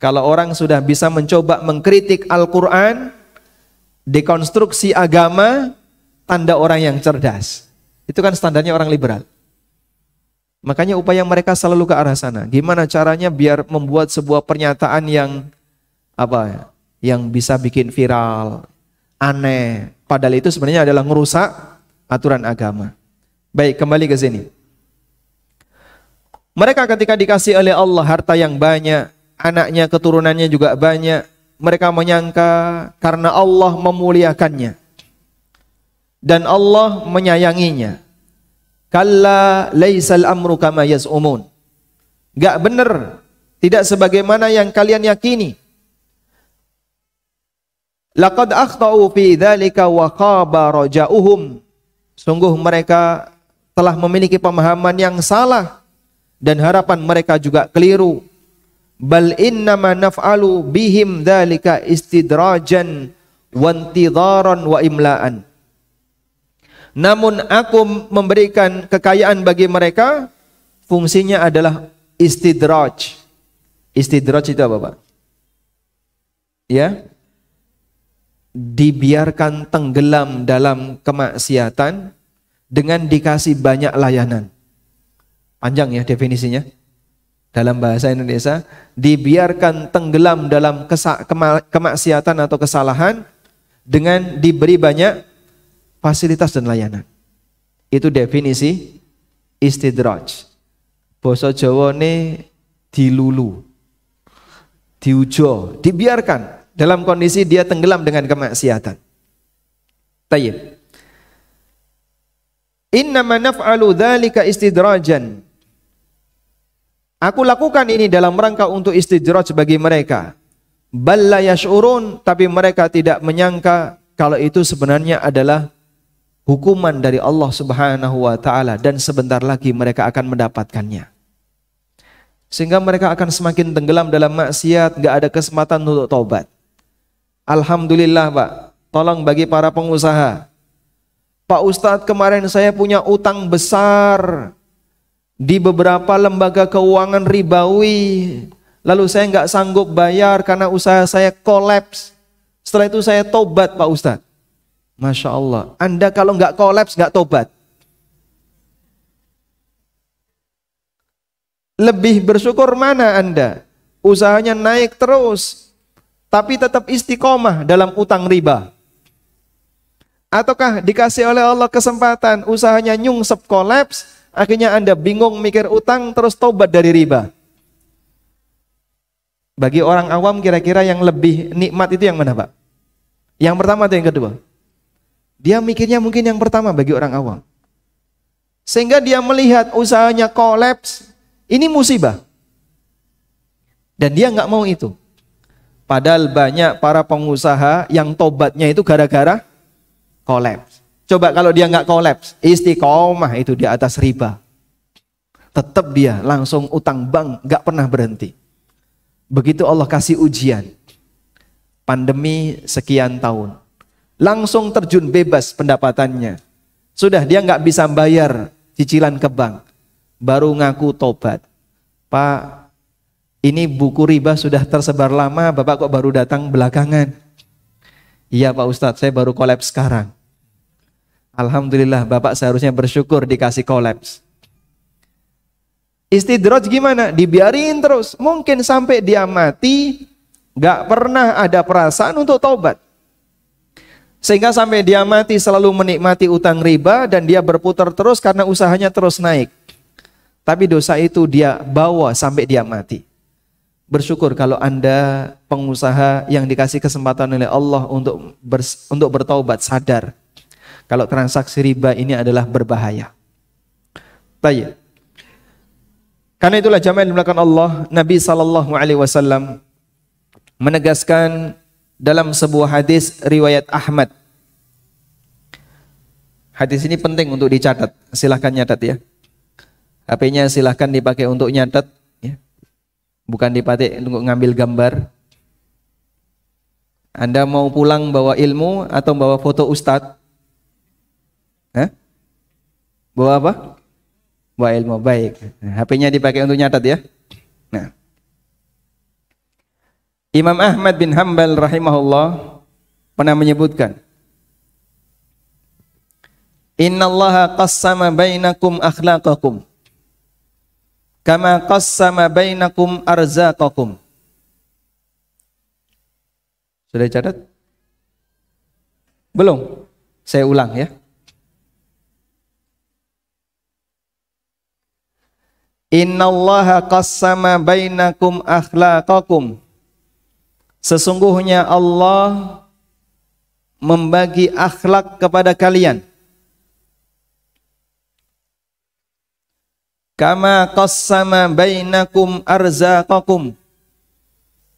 Kalau orang sudah bisa mencoba mengkritik Al-Quran, dekonstruksi agama, tanda orang yang cerdas. Itu kan standarnya orang liberal. Makanya upaya mereka selalu ke arah sana. Gimana caranya biar membuat sebuah pernyataan yang yang bisa bikin viral, aneh. Padahal itu sebenarnya adalah merusak aturan agama. Baik, kembali ke sini. Mereka ketika dikasih oleh Allah harta yang banyak, anaknya, keturunannya juga banyak, mereka menyangka karena Allah memuliakannya dan Allah menyayanginya. Kalla laisal amru kama yaz'umun. Gak benar, tidak sebagaimana yang kalian yakini. Laqad akhtau fi dzalika wa khaba raja'uhum. Sungguh mereka telah memiliki pemahaman yang salah dan harapan mereka juga keliru. Bal innama naf'alu bihim dzalika istidrajan wa intidharan wa imla'an. Namun aku memberikan kekayaan bagi mereka, fungsinya adalah istidraj. Istidraj itu apa, Pak? Ya, dibiarkan tenggelam dalam kemaksiatan dengan dikasih banyak layanan. Panjang ya definisinya. Dalam bahasa Indonesia, dibiarkan tenggelam dalam kemaksiatan atau kesalahan dengan diberi banyak fasilitas dan layanan. Itu definisi istidraj. Basa Jawa ini dilulu, diujo, dibiarkan dalam kondisi dia tenggelam dengan kemaksiatan. Tayyib. Innama naf'alu dzalika istidrajan. Aku lakukan ini dalam rangka untuk istidraj bagi mereka. Bal la yash'urun, tapi mereka tidak menyangka kalau itu sebenarnya adalah hukuman dari Allah Subhanahu wa taala dan sebentar lagi mereka akan mendapatkannya. Sehingga mereka akan semakin tenggelam dalam maksiat, enggak ada kesempatan untuk taubat. Alhamdulillah, Pak. Tolong bagi para pengusaha. Pak Ustadz, kemarin saya punya utang besar di beberapa lembaga keuangan ribawi. Lalu saya nggak sanggup bayar karena usaha saya kolaps. Setelah itu saya tobat, Pak Ustadz. Masya Allah. Anda kalau nggak kolaps, nggak tobat. Lebih bersyukur mana Anda? Usahanya naik terus, tapi tetap istiqomah dalam utang riba. Ataukah dikasih oleh Allah kesempatan, usahanya nyungsep kolaps, akhirnya Anda bingung mikir utang terus tobat dari riba. Bagi orang awam kira-kira yang lebih nikmat itu yang mana, Pak? Yang pertama atau yang kedua? Dia mikirnya mungkin yang pertama bagi orang awam. Sehingga dia melihat usahanya kolaps, ini musibah. Dan dia nggak mau itu. Padahal banyak para pengusaha yang tobatnya itu gara-gara kolaps. Coba kalau dia nggak kolaps, istiqomah itu di atas riba. Tetap dia langsung utang bank, nggak pernah berhenti. Begitu Allah kasih ujian, pandemi sekian tahun, langsung terjun bebas pendapatannya. Sudah dia nggak bisa bayar cicilan ke bank, baru ngaku tobat. Pak, ini buku riba sudah tersebar lama, Bapak kok baru datang belakangan? Iya Pak Ustadz, saya baru kolaps sekarang. Alhamdulillah, Bapak seharusnya bersyukur dikasih kolaps. Istidraj gimana? Dibiarin terus. Mungkin sampai dia mati, gak pernah ada perasaan untuk taubat. Sehingga sampai dia mati selalu menikmati utang riba dan dia berputar terus karena usahanya terus naik. Tapi dosa itu dia bawa sampai dia mati. Bersyukur kalau Anda pengusaha yang dikasih kesempatan oleh Allah untuk bertaubat, sadar kalau transaksi riba ini adalah berbahaya. Baik. Karena itulah jamaah yang dimuliakan Allah, Nabi SAW menegaskan dalam sebuah hadis riwayat Ahmad. Hadis ini penting untuk dicatat. Silahkan nyatat ya. HP-nya silahkan dipakai untuk nyatat, ya. Bukan dipakai untuk ngambil gambar. Anda mau pulang bawa ilmu atau bawa foto ustadz? Bawa apa? Bawa ilmu, baik. Nah, HP-nya dipakai untuk nyatat ya. Nah, Imam Ahmad bin Hanbal rahimahullah pernah menyebutkan, Innallaha qassama bainakum akhlaqakum kama qassama bainakum arzaqakum. Sudah dicatat? Belum? Saya ulang ya. Innallaha qassama bainakum akhlaqakum. Sesungguhnya Allah membagi akhlak kepada kalian. Kama qassama bainakum arzaqakum.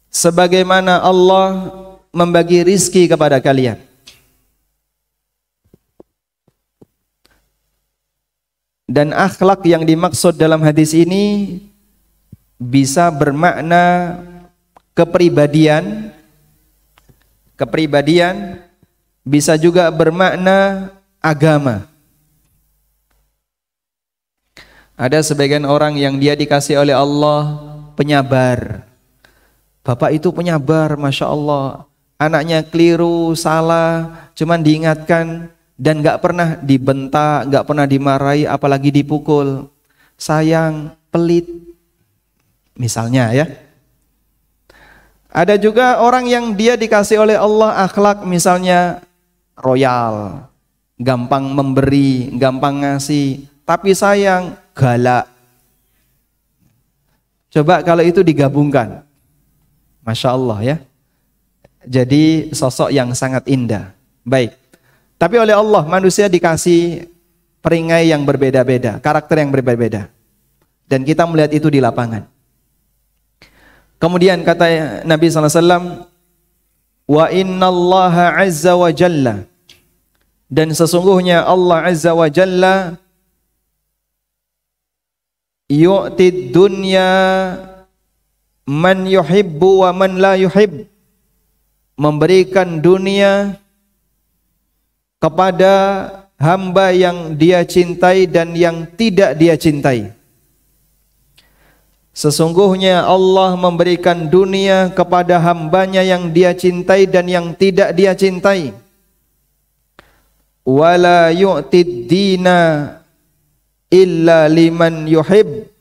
Sebagaimana Allah membagi rizki kepada kalian. Dan akhlak yang dimaksud dalam hadis ini bisa bermakna kepribadian, bisa juga bermakna agama. Ada sebagian orang yang dia dikasih oleh Allah penyabar. Bapak itu penyabar, Masya Allah. Anaknya keliru, salah, cuman diingatkan dan gak pernah dibentak, gak pernah dimarahi, apalagi dipukul. Sayang, pelit, misalnya ya. Ada juga orang yang dia dikasih oleh Allah akhlak misalnya royal, gampang memberi, gampang ngasih, tapi sayang, galak. Coba kalau itu digabungkan, Masya Allah ya. Jadi sosok yang sangat indah. Baik. Tapi oleh Allah manusia dikasih peringkai yang berbeda-beda, karakter yang berbeda-beda. Dan kita melihat itu di lapangan. Kemudian kata Nabi SAW, wa innallaha azza wa jalla, dan sesungguhnya Allah azza wa jalla yu'tid dunya man yuhibbu wa man la yuhib, memberikan dunia kepada hamba yang dia cintai dan yang tidak dia cintai. Sesungguhnya Allah memberikan dunia kepada hambanya yang dia cintai dan yang tidak dia cintai. Wala yu'tid dina illa liman yuhib,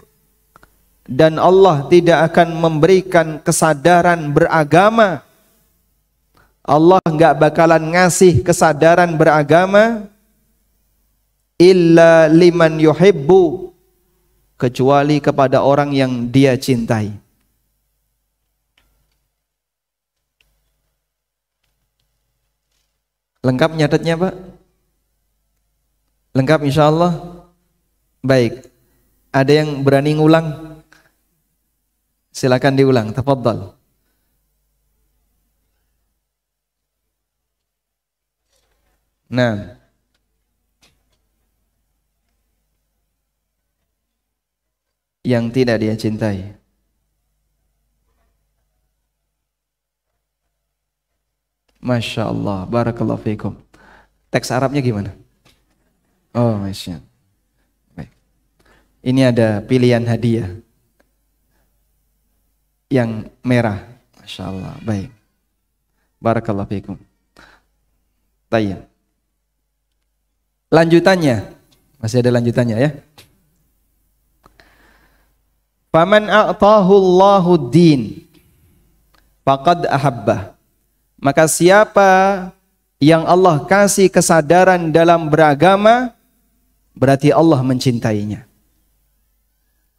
dan Allah tidak akan memberikan kesadaran beragama. Allah enggak bakalan ngasih kesadaran beragama illa liman yuhibbu, kecuali kepada orang yang dia cintai. Lengkap nyatetnya Pak? Lengkap insya Allah? Baik. Ada yang berani ngulang? Silakan diulang, tafadhal. Nah, yang tidak dia cintai. Masya Allah, barakallahu fiikum. Teks Arabnya gimana? Oh, Masya Allah. Baik. Ini ada pilihan hadiah yang merah. Masya Allah, baik. Barakallahu fiikum. Tayyib. Lanjutannya, masih ada lanjutannya ya. Faman a'tahu Allahu din faqad ahabbah, maka siapa yang Allah kasih kesadaran dalam beragama, berarti Allah mencintainya.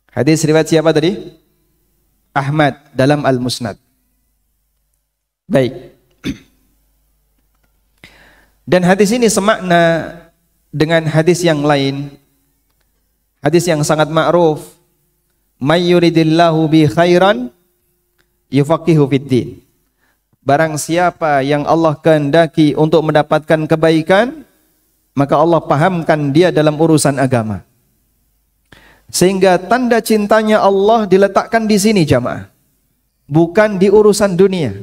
Hadis riwayat siapa tadi? Ahmad dalam Al-Musnad. Baik. Dan hadis ini semakna dengan hadis yang lain, hadis yang sangat ma'ruf, may yuridillahu bi khairan yufaqihu fiddin. Barang siapa yang Allah kehendaki untuk mendapatkan kebaikan, maka Allah pahamkan dia dalam urusan agama. Sehingga tanda cintanya Allah diletakkan di sini jamaah, bukan di urusan dunia.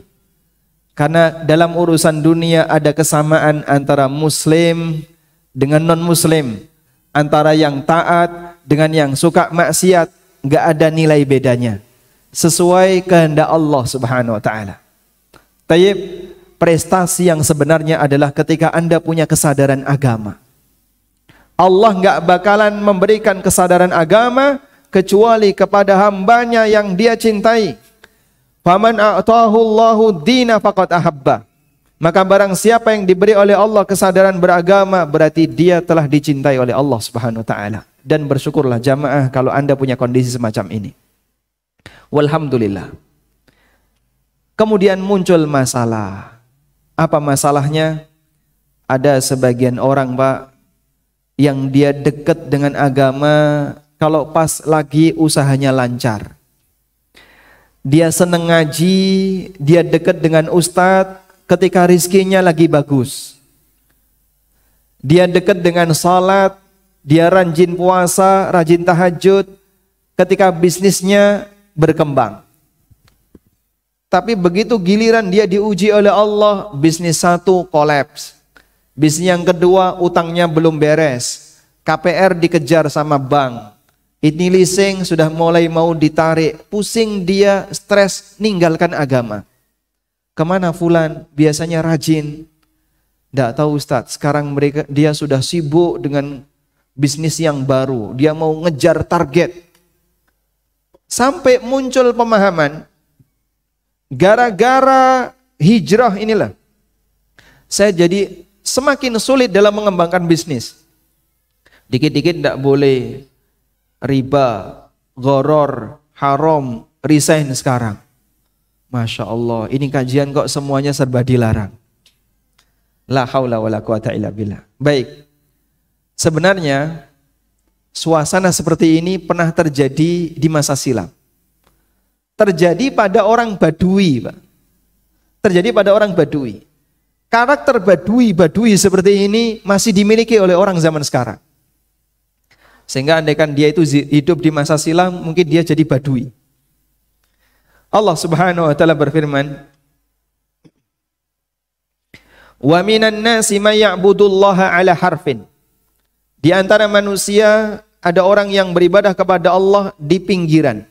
Karena dalam urusan dunia ada kesamaan antara muslim dengan non-muslim, antara yang taat dengan yang suka maksiat, nggak ada nilai bedanya, sesuai kehendak Allah Subhanahu wa taala. Tayyib, prestasi yang sebenarnya adalah ketika Anda punya kesadaran agama. Allah nggak bakalan memberikan kesadaran agama kecuali kepada hambanya yang dia cintai. Faman a'tahu Allahu dina faqad ahabba, maka barang siapa yang diberi oleh Allah kesadaran beragama, berarti dia telah dicintai oleh Allah Subhanahu wa taala. Dan bersyukurlah jamaah kalau Anda punya kondisi semacam ini. Walhamdulillah. Kemudian muncul masalah. Apa masalahnya? Ada sebagian orang Pak, yang dia dekat dengan agama, kalau pas lagi usahanya lancar. Dia seneng ngaji, dia dekat dengan ustadz, ketika rizkinya lagi bagus. Dia dekat dengan salat, dia rajin puasa, rajin tahajud, ketika bisnisnya berkembang. Tapi begitu giliran dia diuji oleh Allah, bisnis satu kolaps. Bisnis yang kedua utangnya belum beres. KPR dikejar sama bank. Ini leasing sudah mulai mau ditarik. Pusing dia, stres, ninggalkan agama. Kemana fulan? Biasanya rajin. Tidak tahu Ustadz, sekarang dia sudah sibuk dengan bisnis yang baru. Dia mau ngejar target. Sampai muncul pemahaman, gara-gara hijrah inilah, saya jadi semakin sulit dalam mengembangkan bisnis. Dikit-dikit tidak boleh riba, gharar, haram, resign sekarang. Masya Allah, ini kajian kok semuanya serba dilarang. La haula wala quwata illa billah. Baik, sebenarnya suasana seperti ini pernah terjadi di masa silam. Terjadi pada orang Badui, Pak. Terjadi pada orang Badui. Karakter Badui seperti ini masih dimiliki oleh orang zaman sekarang. Sehingga andaikan dia itu hidup di masa silam, mungkin dia jadi Badui. Allah Subhanahu wa taala berfirman, "Wa minan nasi may ya'budullaha 'ala harfin." Di antara manusia ada orang yang beribadah kepada Allah di pinggiran.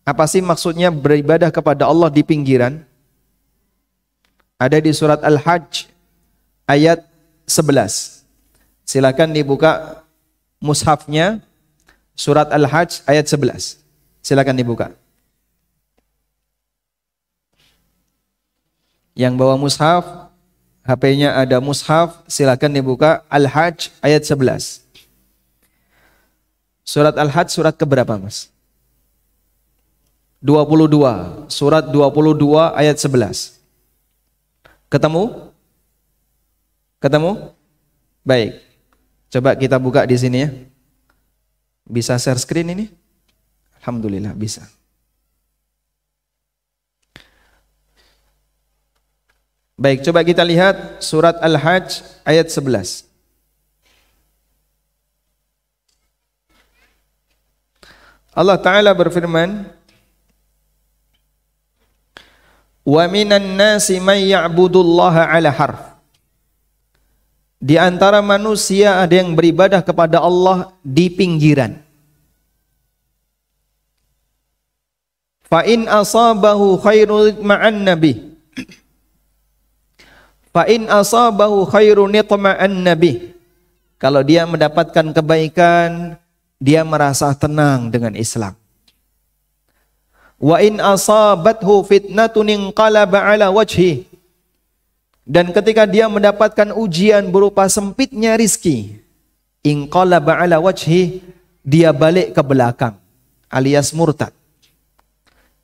Apa sih maksudnya beribadah kepada Allah di pinggiran? Ada di surat Al-Hajj ayat 11. Silakan dibuka mushafnya, surat Al-Hajj ayat 11. Silakan dibuka. Yang bawa mushaf, HP-nya ada mushaf, silakan dibuka Al-Hajj ayat 11. Surat Al-Hajj surat keberapa, Mas? 22, surat 22 ayat 11. Ketemu? Ketemu? Baik. Coba kita buka di sini ya. Bisa share screen ini? Alhamdulillah bisa. Baik, coba kita lihat surat Al-Hajj ayat 11. Allah Ta'ala berfirman, "Wa minan nasi may ya'budullaha 'ala harf." Di antara manusia ada yang beribadah kepada Allah di pinggiran. Fa in asabahu khairun ma'an nabi. Fa in asabahu khairun itma'an nabi. Kalau dia mendapatkan kebaikan, dia merasa tenang dengan Islam. Wa in asabathu fitnatun inqalaba ala wajhi. Dan ketika dia mendapatkan ujian berupa sempitnya rizki, inqalaba ala wajhi, dia balik ke belakang, alias murtad.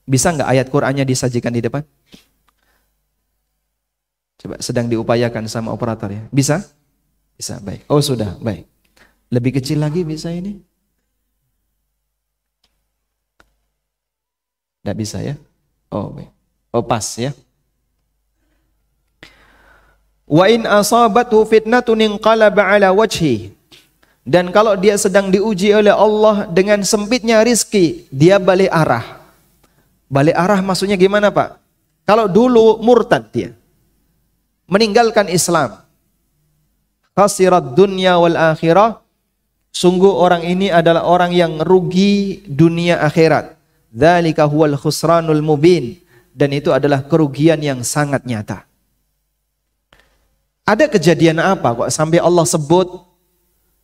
Bisa nggak ayat Qur'annya disajikan di depan? Coba, sedang diupayakan sama operator ya. Bisa? Bisa, baik. Oh sudah, baik. Lebih kecil lagi bisa ini? Tidak bisa ya? Oh baik. Oh pas ya. Wa in asabathu fitnatun inqalaba ala wajhi. Dan kalau dia sedang diuji oleh Allah dengan sempitnya rizki, dia balik arah. Balik arah maksudnya gimana Pak? Kalau dulu murtad dia, meninggalkan Islam, khasirat dunya wal akhirah, sungguh orang ini adalah orang yang rugi dunia akhirat. Dzalika huwal khusranul mubin, dan itu adalah kerugian yang sangat nyata. Ada kejadian apa kok sampai Allah sebut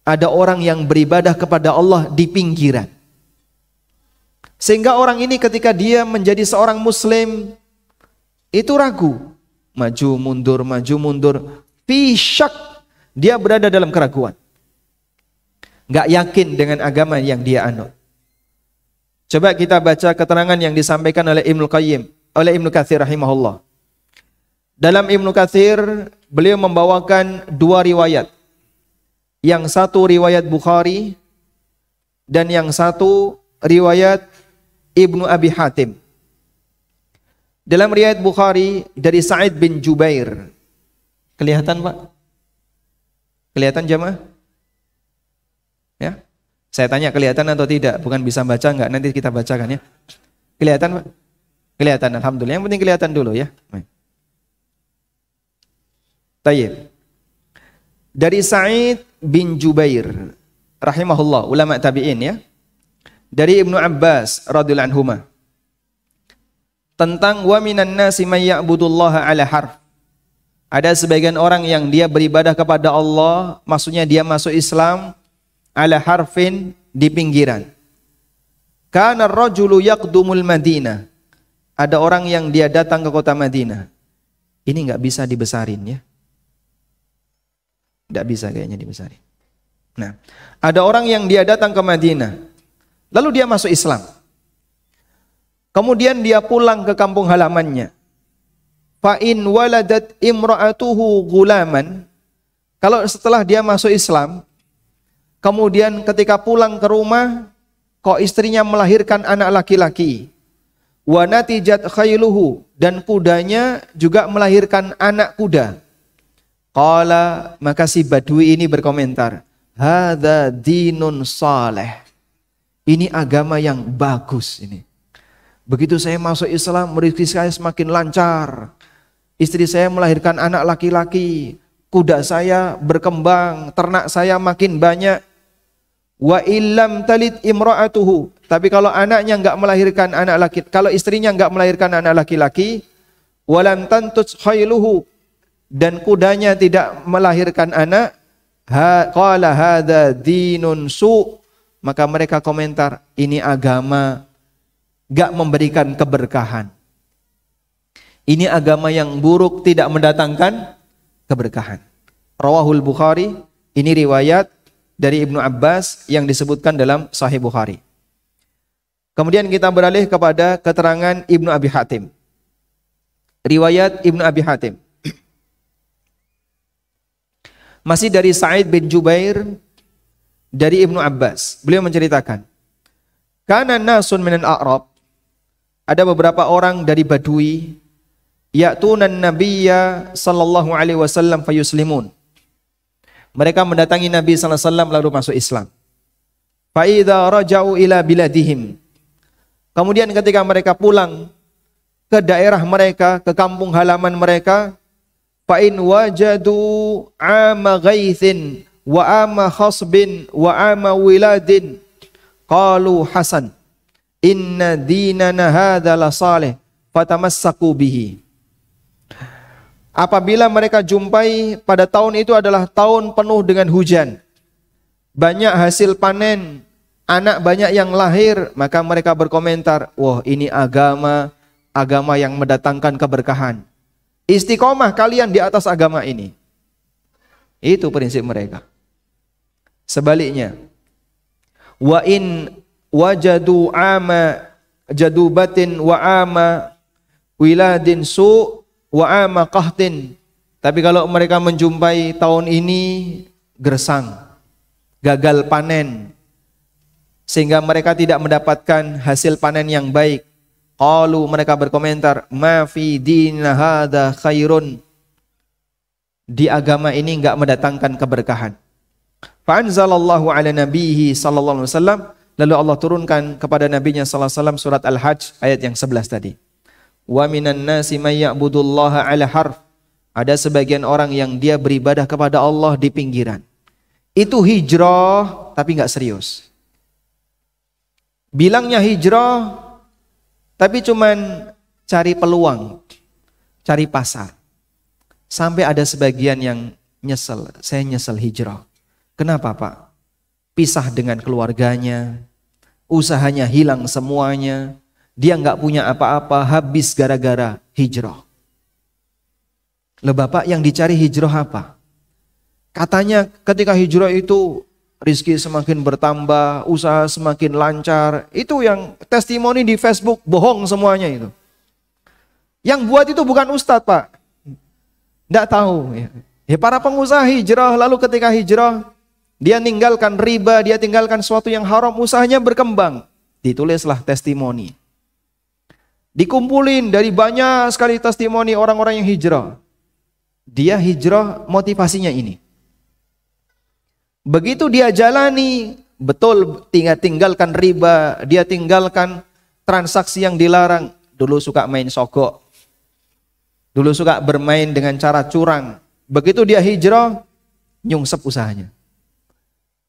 ada orang yang beribadah kepada Allah di pinggiran? Sehingga orang ini ketika dia menjadi seorang muslim itu ragu, maju mundur, fi syak, dia berada dalam keraguan, nggak yakin dengan agama yang dia anut. Coba kita baca keterangan yang disampaikan oleh Ibnu Katsir rahimahullah. Dalam Ibnu Katsir, beliau membawakan dua riwayat. Yang satu riwayat Bukhari dan yang satu riwayat Ibnu Abi Hatim. Dalam riwayat Bukhari dari Sa'id bin Jubair. Kelihatan Pak? Kelihatan jamaah? Ya. Saya tanya kelihatan atau tidak, bukan bisa baca enggak, nanti kita bacakan ya. Kelihatan Pak? Kelihatan, alhamdulillah. Yang penting kelihatan dulu ya. Tayyib. Dari Sa'id bin Jubair rahimahullah, ulama tabi'in ya. Dari Ibnu Abbas radhiyallahu anhuma. Tentang wa minan nasi may ya'budullaha ala harf. Ada sebagian orang yang dia beribadah kepada Allah, maksudnya dia masuk Islam ala harfin, di pinggiran. Kana ar-rajulu yaqdumul Madinah. Ada orang yang dia datang ke kota Madinah. Ini enggak bisa dibesarin ya. Enggak bisa kayaknya dibesarin. Nah, ada orang yang dia datang ke Madinah, lalu dia masuk Islam. Kemudian dia pulang ke kampung halamannya. Fa in waladat imra'atuhu gulaman. Kalau setelah dia masuk Islam, kemudian ketika pulang ke rumah, kok istrinya melahirkan anak laki-laki. Wa natijat khailuhu, dan kudanya juga melahirkan anak kuda. Qala, maka si Badui ini berkomentar, hadza dinun saleh. Ini agama yang bagus ini. Begitu saya masuk Islam, rezeki saya semakin lancar. Istri saya melahirkan anak laki-laki, kuda saya berkembang, ternak saya makin banyak. Wa illam talid imra'atuhu. Tapi kalau anaknya enggak melahirkan anak laki, kalau istrinya enggak melahirkan anak laki-laki, walam tantuj khailuhu, dan kudanya tidak melahirkan anak, qala hadza dinun su. Maka mereka komentar, ini agama gak memberikan keberkahan. Ini agama yang buruk, tidak mendatangkan keberkahan. Rawahul Bukhari, ini riwayat dari Ibnu Abbas yang disebutkan dalam Sahih Bukhari. Kemudian kita beralih kepada keterangan Ibnu Abi Hatim. Riwayat Ibnu Abi Hatim. Masih dari Sa'id bin Jubair dari Ibnu Abbas. Beliau menceritakan, kana nasun minal a'rab, ada beberapa orang dari Badui, ya'tunan nabiyya sallallahu alaihi wasallam fayuslimun. Mereka mendatangi Nabi sallallahu alaihi wasallam lalu masuk Islam. Fa idza raja'u ila biladihim. Kemudian ketika mereka pulang ke daerah mereka, ke kampung halaman mereka, fa in wajadu ama ghaithin wa ama khasbin wa ama wiladin qalu hasan. Inna dinana hadza la salih fatamassaku bihi. Apabila mereka jumpai pada tahun itu adalah tahun penuh dengan hujan, banyak hasil panen, anak banyak yang lahir, maka mereka berkomentar, wah ini agama yang mendatangkan keberkahan. Istiqomah kalian di atas agama ini. Itu prinsip mereka. Sebaliknya, wa in wajadu ama jadubatin wa ama wiladin su wa ama qahtin. Tapi kalau mereka menjumpai tahun ini gersang, gagal panen, sehingga mereka tidak mendapatkan hasil panen yang baik, qalu, mereka berkomentar, ma fi dinina hadza khairun. Di agama ini enggak mendatangkan keberkahan. Fa anzalallahu ala nabiyhi sallallahu alaihi wasallam, lalu Allah turunkan kepada nabinya sallallahu alaihi wasallam surat Al-Hajj ayat yang 11 tadi. Wa minan nasi may ya'budullaha ala harf. Ada sebagian orang yang dia beribadah kepada Allah di pinggiran. Itu hijrah tapi enggak serius. Bilangnya hijrah tapi cuman cari peluang, cari pasar. Sampai ada sebagian yang nyesel, saya nyesel hijrah. Kenapa Pak? Pisah dengan keluarganya, usahanya hilang semuanya, dia nggak punya apa-apa, habis gara-gara hijrah. Loh Bapak, yang dicari hijrah apa? Katanya ketika hijrah itu rezeki semakin bertambah, usaha semakin lancar. Itu yang testimoni di Facebook, bohong semuanya itu. Yang buat itu bukan ustadz Pak. Nggak tahu. Ya, para pengusaha hijrah, lalu ketika hijrah, dia tinggalkan riba, dia tinggalkan sesuatu yang haram, usahanya berkembang. Ditulislah testimoni. Dikumpulin dari banyak sekali testimoni orang-orang yang hijrah. Dia hijrah motivasinya ini. Begitu dia jalani, betul tinggalkan riba, dia tinggalkan transaksi yang dilarang. Dulu suka main sogok, dulu suka bermain dengan cara curang. Begitu dia hijrah, nyungsep usahanya.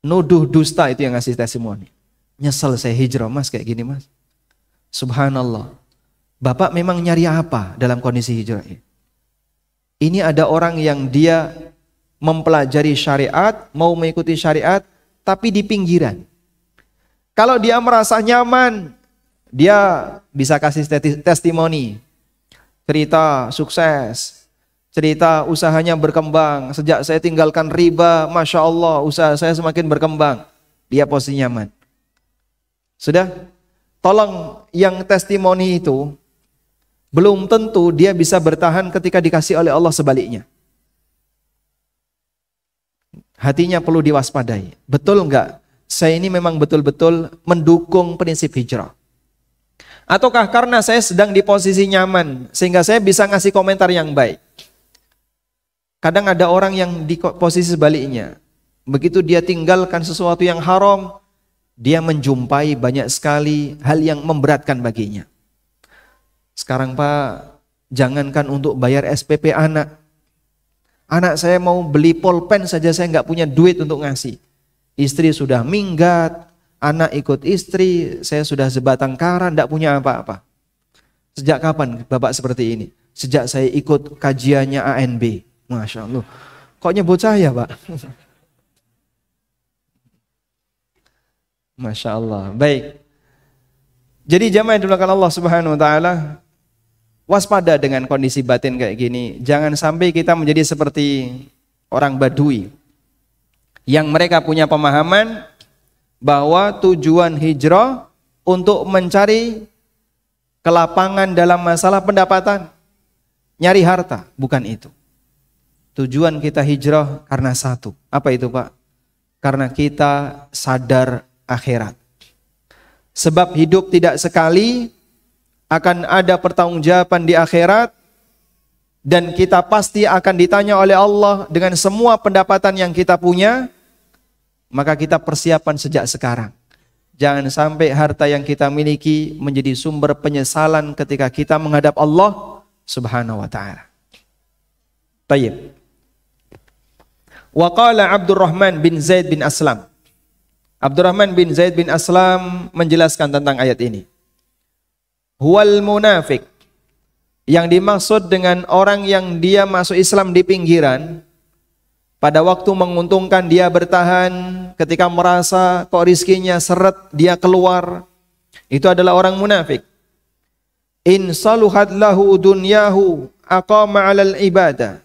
Nuduh dusta, itu yang ngasih testimoni. Nyesel saya hijrah mas kayak gini mas. Subhanallah. Bapak memang nyari apa dalam kondisi hijrah ini? Ini ada orang yang dia mempelajari syariat, mau mengikuti syariat, tapi di pinggiran. Kalau dia merasa nyaman, dia bisa kasih testimoni. Cerita sukses, cerita usahanya berkembang. Sejak saya tinggalkan riba, Masya Allah, usaha saya semakin berkembang. Dia posisi nyaman. Sudah? Tolong yang testimoni itu, belum tentu dia bisa bertahan ketika dikasih oleh Allah sebaliknya. Hatinya perlu diwaspadai. Betul enggak? Saya ini memang betul-betul mendukung prinsip hijrah. Ataukah karena saya sedang di posisi nyaman, sehingga saya bisa ngasih komentar yang baik. Kadang ada orang yang di posisi sebaliknya. Begitu dia tinggalkan sesuatu yang haram, dia menjumpai banyak sekali hal yang memberatkan baginya. Sekarang Pak, jangankan untuk bayar SPP anak. Anak saya mau beli pulpen saja saya nggak punya duit untuk ngasih. Istri sudah minggat, anak ikut istri, saya sudah sebatang kara, nggak punya apa-apa. Sejak kapan Bapak seperti ini? Sejak saya ikut kajiannya ANB. Masya Allah. Kok nyebut saya Pak? Masya Allah. Baik. Jadi jamaah yang dimuliakan Allah Subhanahu wa taala, waspada dengan kondisi batin kayak gini. Jangan sampai kita menjadi seperti orang Badui yang mereka punya pemahaman bahwa tujuan hijrah untuk mencari kelapangan dalam masalah pendapatan, nyari harta, bukan itu. Tujuan kita hijrah karena satu. Apa itu Pak? Karena kita sadar akhirat. Sebab hidup tidak sekali, akan ada pertanggungjawaban di akhirat, dan kita pasti akan ditanya oleh Allah dengan semua pendapatan yang kita punya. Maka kita persiapan sejak sekarang. Jangan sampai harta yang kita miliki menjadi sumber penyesalan ketika kita menghadap Allah Subhanahu wa ta'ala. Tayyib. Wa qala Abdurrahman bin Zaid bin Aslam. Abdurrahman bin Zaid bin Aslam menjelaskan tentang ayat ini. Huwal munafik. Yang dimaksud dengan orang yang dia masuk Islam di pinggiran, pada waktu menguntungkan dia bertahan, ketika merasa kok rizkinya seret dia keluar, itu adalah orang munafik. In saluhat lahu dunyahu aqama 'alal ibadah.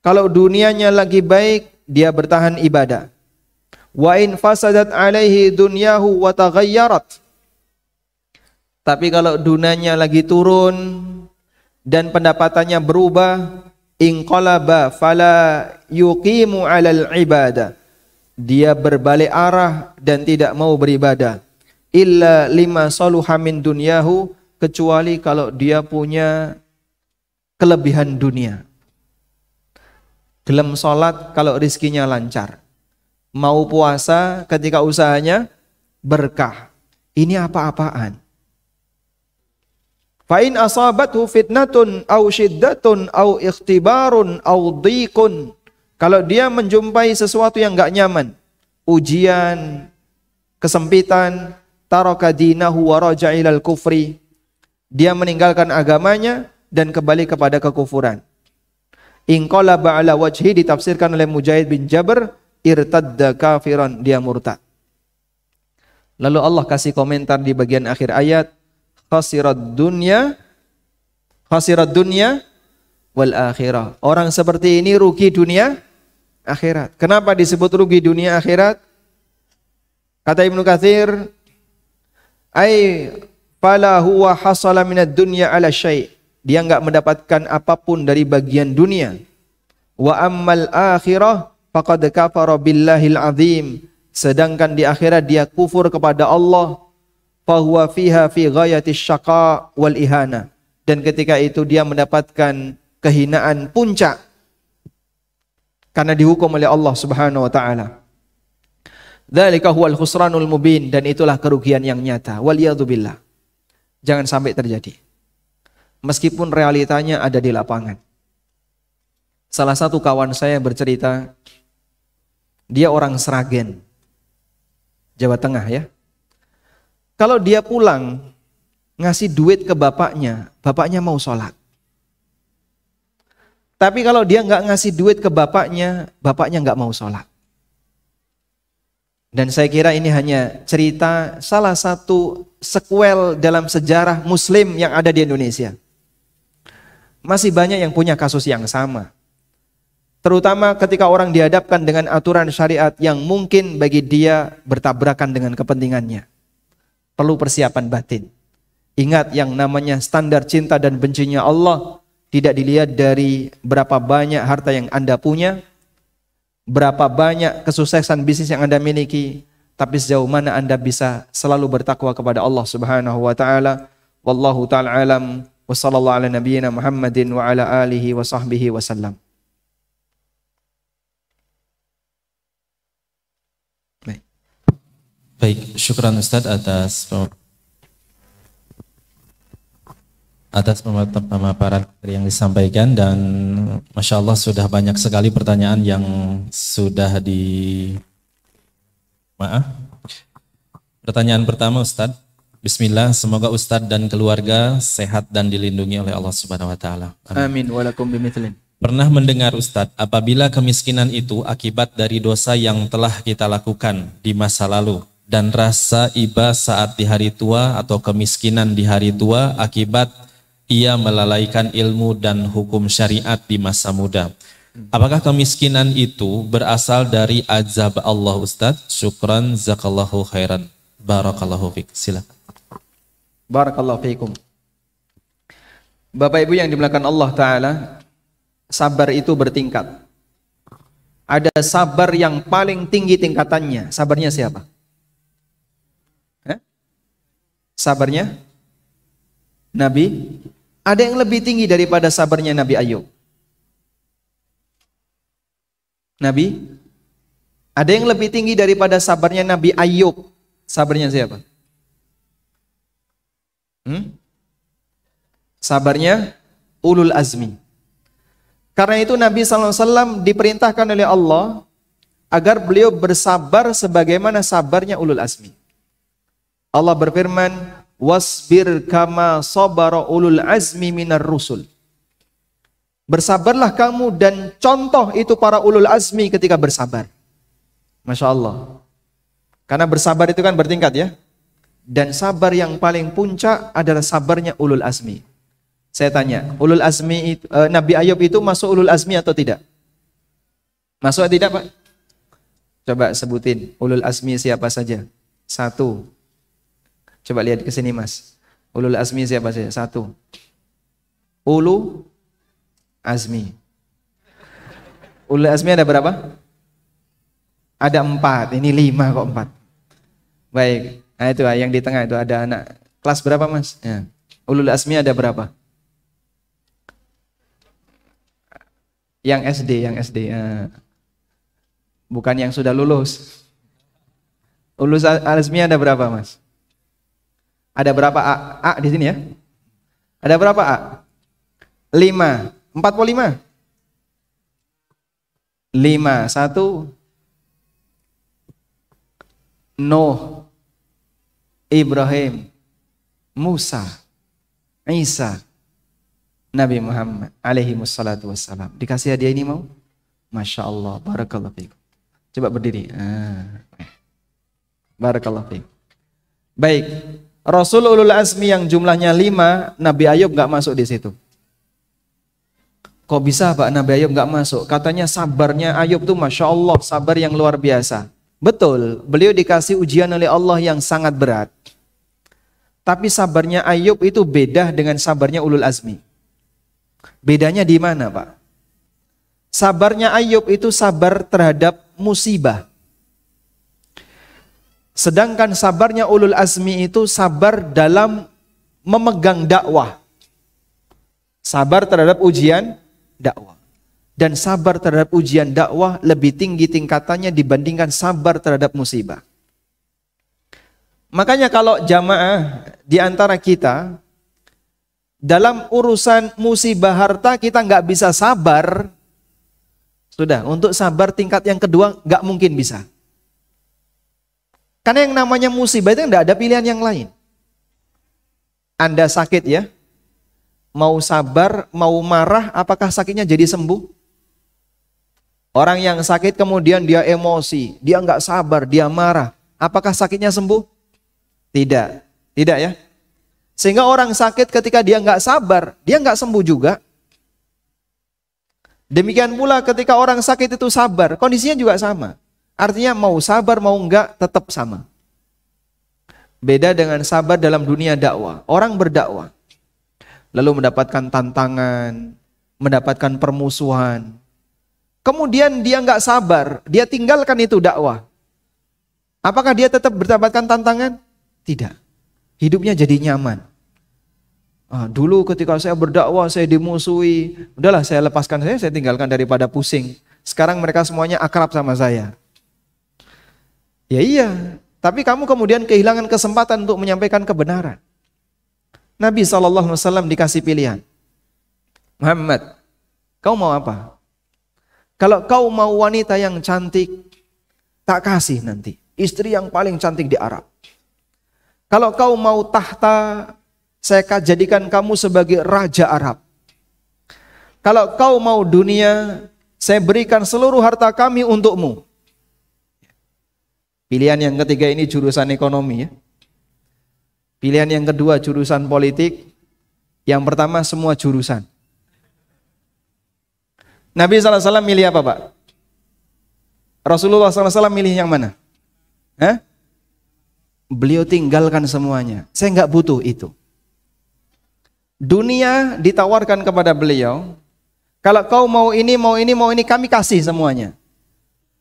Kalau dunianya lagi baik, dia bertahan ibadah. Wa in fasadat alaihi dunyahu wa taghayyarat. Tapi kalau dunianya lagi turun dan pendapatannya berubah, inqalaba fala yuqimu 'alal ibadah. Dia berbalik arah dan tidak mau beribadah. Illa lima saluha min dunyahu, kecuali kalau dia punya kelebihan dunia. Gelem sholat kalau rizkinya lancar. Mau puasa ketika usahanya berkah. Ini apa-apaan? Fa in asabathu fitnatun aw syiddatun aw ikhtibarun aw dhiqun. Kalau dia menjumpai sesuatu yang enggak nyaman, ujian, kesempitan, taraka dinahu wa raja'a ilal kufri. Dia meninggalkan agamanya dan kembali kepada kekufuran. Inqalaba ala wajhi, ditafsirkan oleh Mujahid bin Jabr, irtadda kafiran, dia murtad. Lalu Allah kasih komentar di bagian akhir ayat, khasirad dunya wal akhirah. Orang seperti ini rugi dunia akhirat. Kenapa disebut rugi dunia akhirat? Kata Ibnu Katsir, ai fala huwa hasala minad dunya ala syai'. Dia enggak mendapatkan apapun dari bagian dunia. Wa ammal akhirah faqad kafara billahil azim. Sedangkan di akhirat dia kufur kepada Allah. Fa huwa fiha fi ghayatis syaqa wal ihana. dan ketika itu dia mendapatkan kehinaan puncak karena dihukum oleh Allah Subhanahu wa taala. Dzalika huwal khusranul mubin, dan itulah kerugian yang nyata. Waliyadzubillah. Jangan sampai terjadi. Meskipun realitanya ada di lapangan. Salah satu kawan saya bercerita, dia orang Sragen, Jawa Tengah ya. Kalau dia pulang ngasih duit ke bapaknya, bapaknya mau sholat. Tapi kalau dia nggak ngasih duit ke bapaknya, bapaknya nggak mau sholat. Dan saya kira ini hanya cerita salah satu sequel dalam sejarah Muslim yang ada di Indonesia. Masih banyak yang punya kasus yang sama. Terutama ketika orang dihadapkan dengan aturan syariat yang mungkin bagi dia bertabrakan dengan kepentingannya. Perlu persiapan batin. Ingat, yang namanya standar cinta dan bencinya Allah tidak dilihat dari berapa banyak harta yang Anda punya, berapa banyak kesuksesan bisnis yang Anda miliki, tapi sejauh mana Anda bisa selalu bertakwa kepada Allah Subhanahu wa taala. Wallahu taala alam, wa sallallahu ala nabiyyina Muhammadin wa ala alihi wa sahbihi wasallam. Baik, syukran Ustaz atas pemaparan yang disampaikan, dan Masya Allah sudah banyak sekali pertanyaan yang sudah Pertanyaan pertama Ustaz. Bismillah, semoga Ustaz dan keluarga sehat dan dilindungi oleh Allah Subhanahu wa taala. Amin walakum bimithlin. Pernah mendengar Ustaz, apabila kemiskinan itu akibat dari dosa yang telah kita lakukan di masa lalu, dan rasa iba saat di hari tua atau kemiskinan di hari tua akibat ia melalaikan ilmu dan hukum syariat di masa muda. Apakah kemiskinan itu berasal dari azab Allah Ustaz? Syukran, zakallahu khairan, barakallahu fiik. Silakan. Barakallahu fiikum. Bapak Ibu yang dimuliakan Allah Ta'ala, sabar itu bertingkat. Ada sabar yang paling tinggi tingkatannya. Sabarnya siapa? Sabarnya Nabi. Ada yang lebih tinggi daripada sabarnya Nabi Ayub? Nabi? Ada yang lebih tinggi daripada sabarnya Nabi Ayub? Sabarnya siapa? Sabarnya ulul azmi. Karena itu Nabi SAW diperintahkan oleh Allah agar beliau bersabar sebagaimana sabarnya ulul azmi. Allah berfirman, wasbir kama sabara ulul azmi minar rusul. Bersabarlah kamu, dan contoh itu para ulul azmi ketika bersabar. Masya Allah. Karena bersabar itu kan bertingkat ya. Dan sabar yang paling puncak adalah sabarnya ulul azmi. Saya tanya, ulul azmi itu, Nabi Ayub itu masuk ulul azmi atau tidak? Masuk atau tidak Pak? Coba sebutin ulul azmi siapa saja. Satu. Coba lihat ke sini Mas. Ulul azmi siapa saja? Satu. Ulu azmi. Ulul azmi ada berapa? Ada 4. Ini 5 kok 4. Baik. Nah itu yang di tengah itu ada anak. Kelas berapa Mas? Ya. Ulul azmi ada berapa? Yang SD. Bukan yang sudah lulus. Ulul azmi ada berapa Mas? Ada berapa A di sini ya? Ada berapa A? 5. 45. 5. 1. Nuh, Ibrahim, Musa, Isa, Nabi Muhammad alaihi wassalatu wassalam. Dikasih hadiah ini mau? Masya Allah, barakallahu fiikum. Coba berdiri. Barakallahu fiikum. Baik. Rasul ulul azmi yang jumlahnya 5, Nabi Ayub nggak masuk di situ. Kok bisa Pak Nabi Ayub nggak masuk? Katanya sabarnya Ayub tuh Masya Allah, sabar yang luar biasa. Betul, beliau dikasih ujian oleh Allah yang sangat berat. Tapi sabarnya Ayub itu beda dengan sabarnya ulul azmi. Bedanya di mana Pak? Sabarnya Ayub itu sabar terhadap musibah. Sedangkan sabarnya ulul azmi itu sabar dalam memegang dakwah. Sabar terhadap ujian dakwah. Dan sabar terhadap ujian dakwah lebih tinggi tingkatannya dibandingkan sabar terhadap musibah. Makanya kalau jamaah di antara kita dalam urusan musibah harta kita nggak bisa sabar, sudah untuk sabar tingkat yang kedua nggak mungkin bisa. Karena yang namanya musibah itu nggak ada pilihan yang lain. Anda sakit ya, mau sabar, mau marah, apakah sakitnya jadi sembuh? Orang yang sakit kemudian dia emosi, dia nggak sabar, dia marah. Apakah sakitnya sembuh? Tidak, tidak ya. Sehingga orang sakit ketika dia nggak sabar, dia nggak sembuh juga. Demikian pula ketika orang sakit itu sabar, kondisinya juga sama. Artinya mau sabar mau enggak tetap sama. Beda dengan sabar dalam dunia dakwah. Orang berdakwah, lalu mendapatkan tantangan, mendapatkan permusuhan. Kemudian dia nggak sabar, dia tinggalkan itu dakwah. Apakah dia tetap mendapatkan tantangan? Tidak. Hidupnya jadi nyaman. Dulu ketika saya berdakwah, saya dimusuhi. Udahlah saya lepaskan saya tinggalkan daripada pusing. Sekarang mereka semuanya akrab sama saya. Ya iya, tapi kamu kemudian kehilangan kesempatan untuk menyampaikan kebenaran. Nabi SAW dikasih pilihan. Muhammad, kau mau apa? Kalau kau mau wanita yang cantik, tak kasih nanti. Istri yang paling cantik di Arab. Kalau kau mau tahta, saya akan jadikan kamu sebagai raja Arab. Kalau kau mau dunia, saya berikan seluruh harta kami untukmu. Pilihan yang ketiga ini jurusan ekonomi ya. Pilihan yang kedua jurusan politik. Yang pertama semua jurusan. Nabi SAW milih apa Pak? Rasulullah SAW milih yang mana? Beliau tinggalkan semuanya. Saya nggak butuh itu. Dunia ditawarkan kepada beliau. Kalau kau mau ini, mau ini, mau ini, kami kasih semuanya.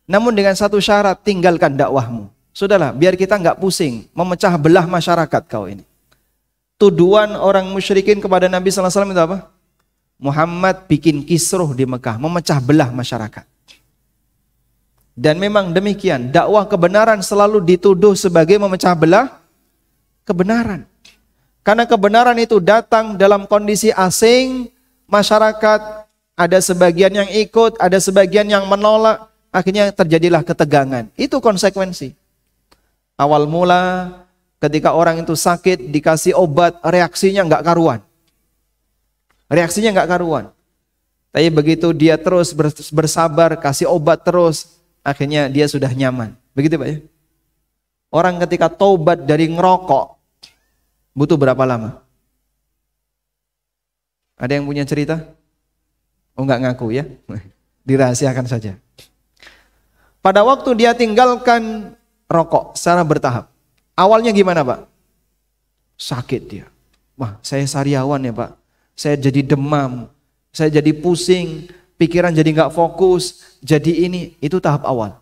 Namun dengan satu syarat, tinggalkan dakwahmu. Sudahlah, biar kita nggak pusing memecah belah masyarakat kau ini. Tuduhan orang musyrikin kepada Nabi SAW itu apa? Muhammad bikin kisruh di Mekah, memecah belah masyarakat. Dan memang demikian, dakwah kebenaran selalu dituduh sebagai memecah belah kebenaran. Karena kebenaran itu datang dalam kondisi asing, masyarakat ada sebagian yang ikut, ada sebagian yang menolak, akhirnya terjadilah ketegangan. Itu konsekuensi. Awal mula ketika orang itu sakit, dikasih obat, reaksinya nggak karuan. Reaksinya nggak karuan. Tapi begitu dia terus bersabar, kasih obat terus, akhirnya dia sudah nyaman. Begitu Pak ya. Orang ketika taubat dari ngerokok, butuh berapa lama? Ada yang punya cerita? Oh nggak ngaku ya? Dirahasiakan saja. Pada waktu dia tinggalkan rokok secara bertahap. Awalnya gimana Pak? Sakit dia. Wah saya sariawan ya Pak. Saya jadi demam, saya jadi pusing, pikiran jadi nggak fokus, jadi ini, itu tahap awal.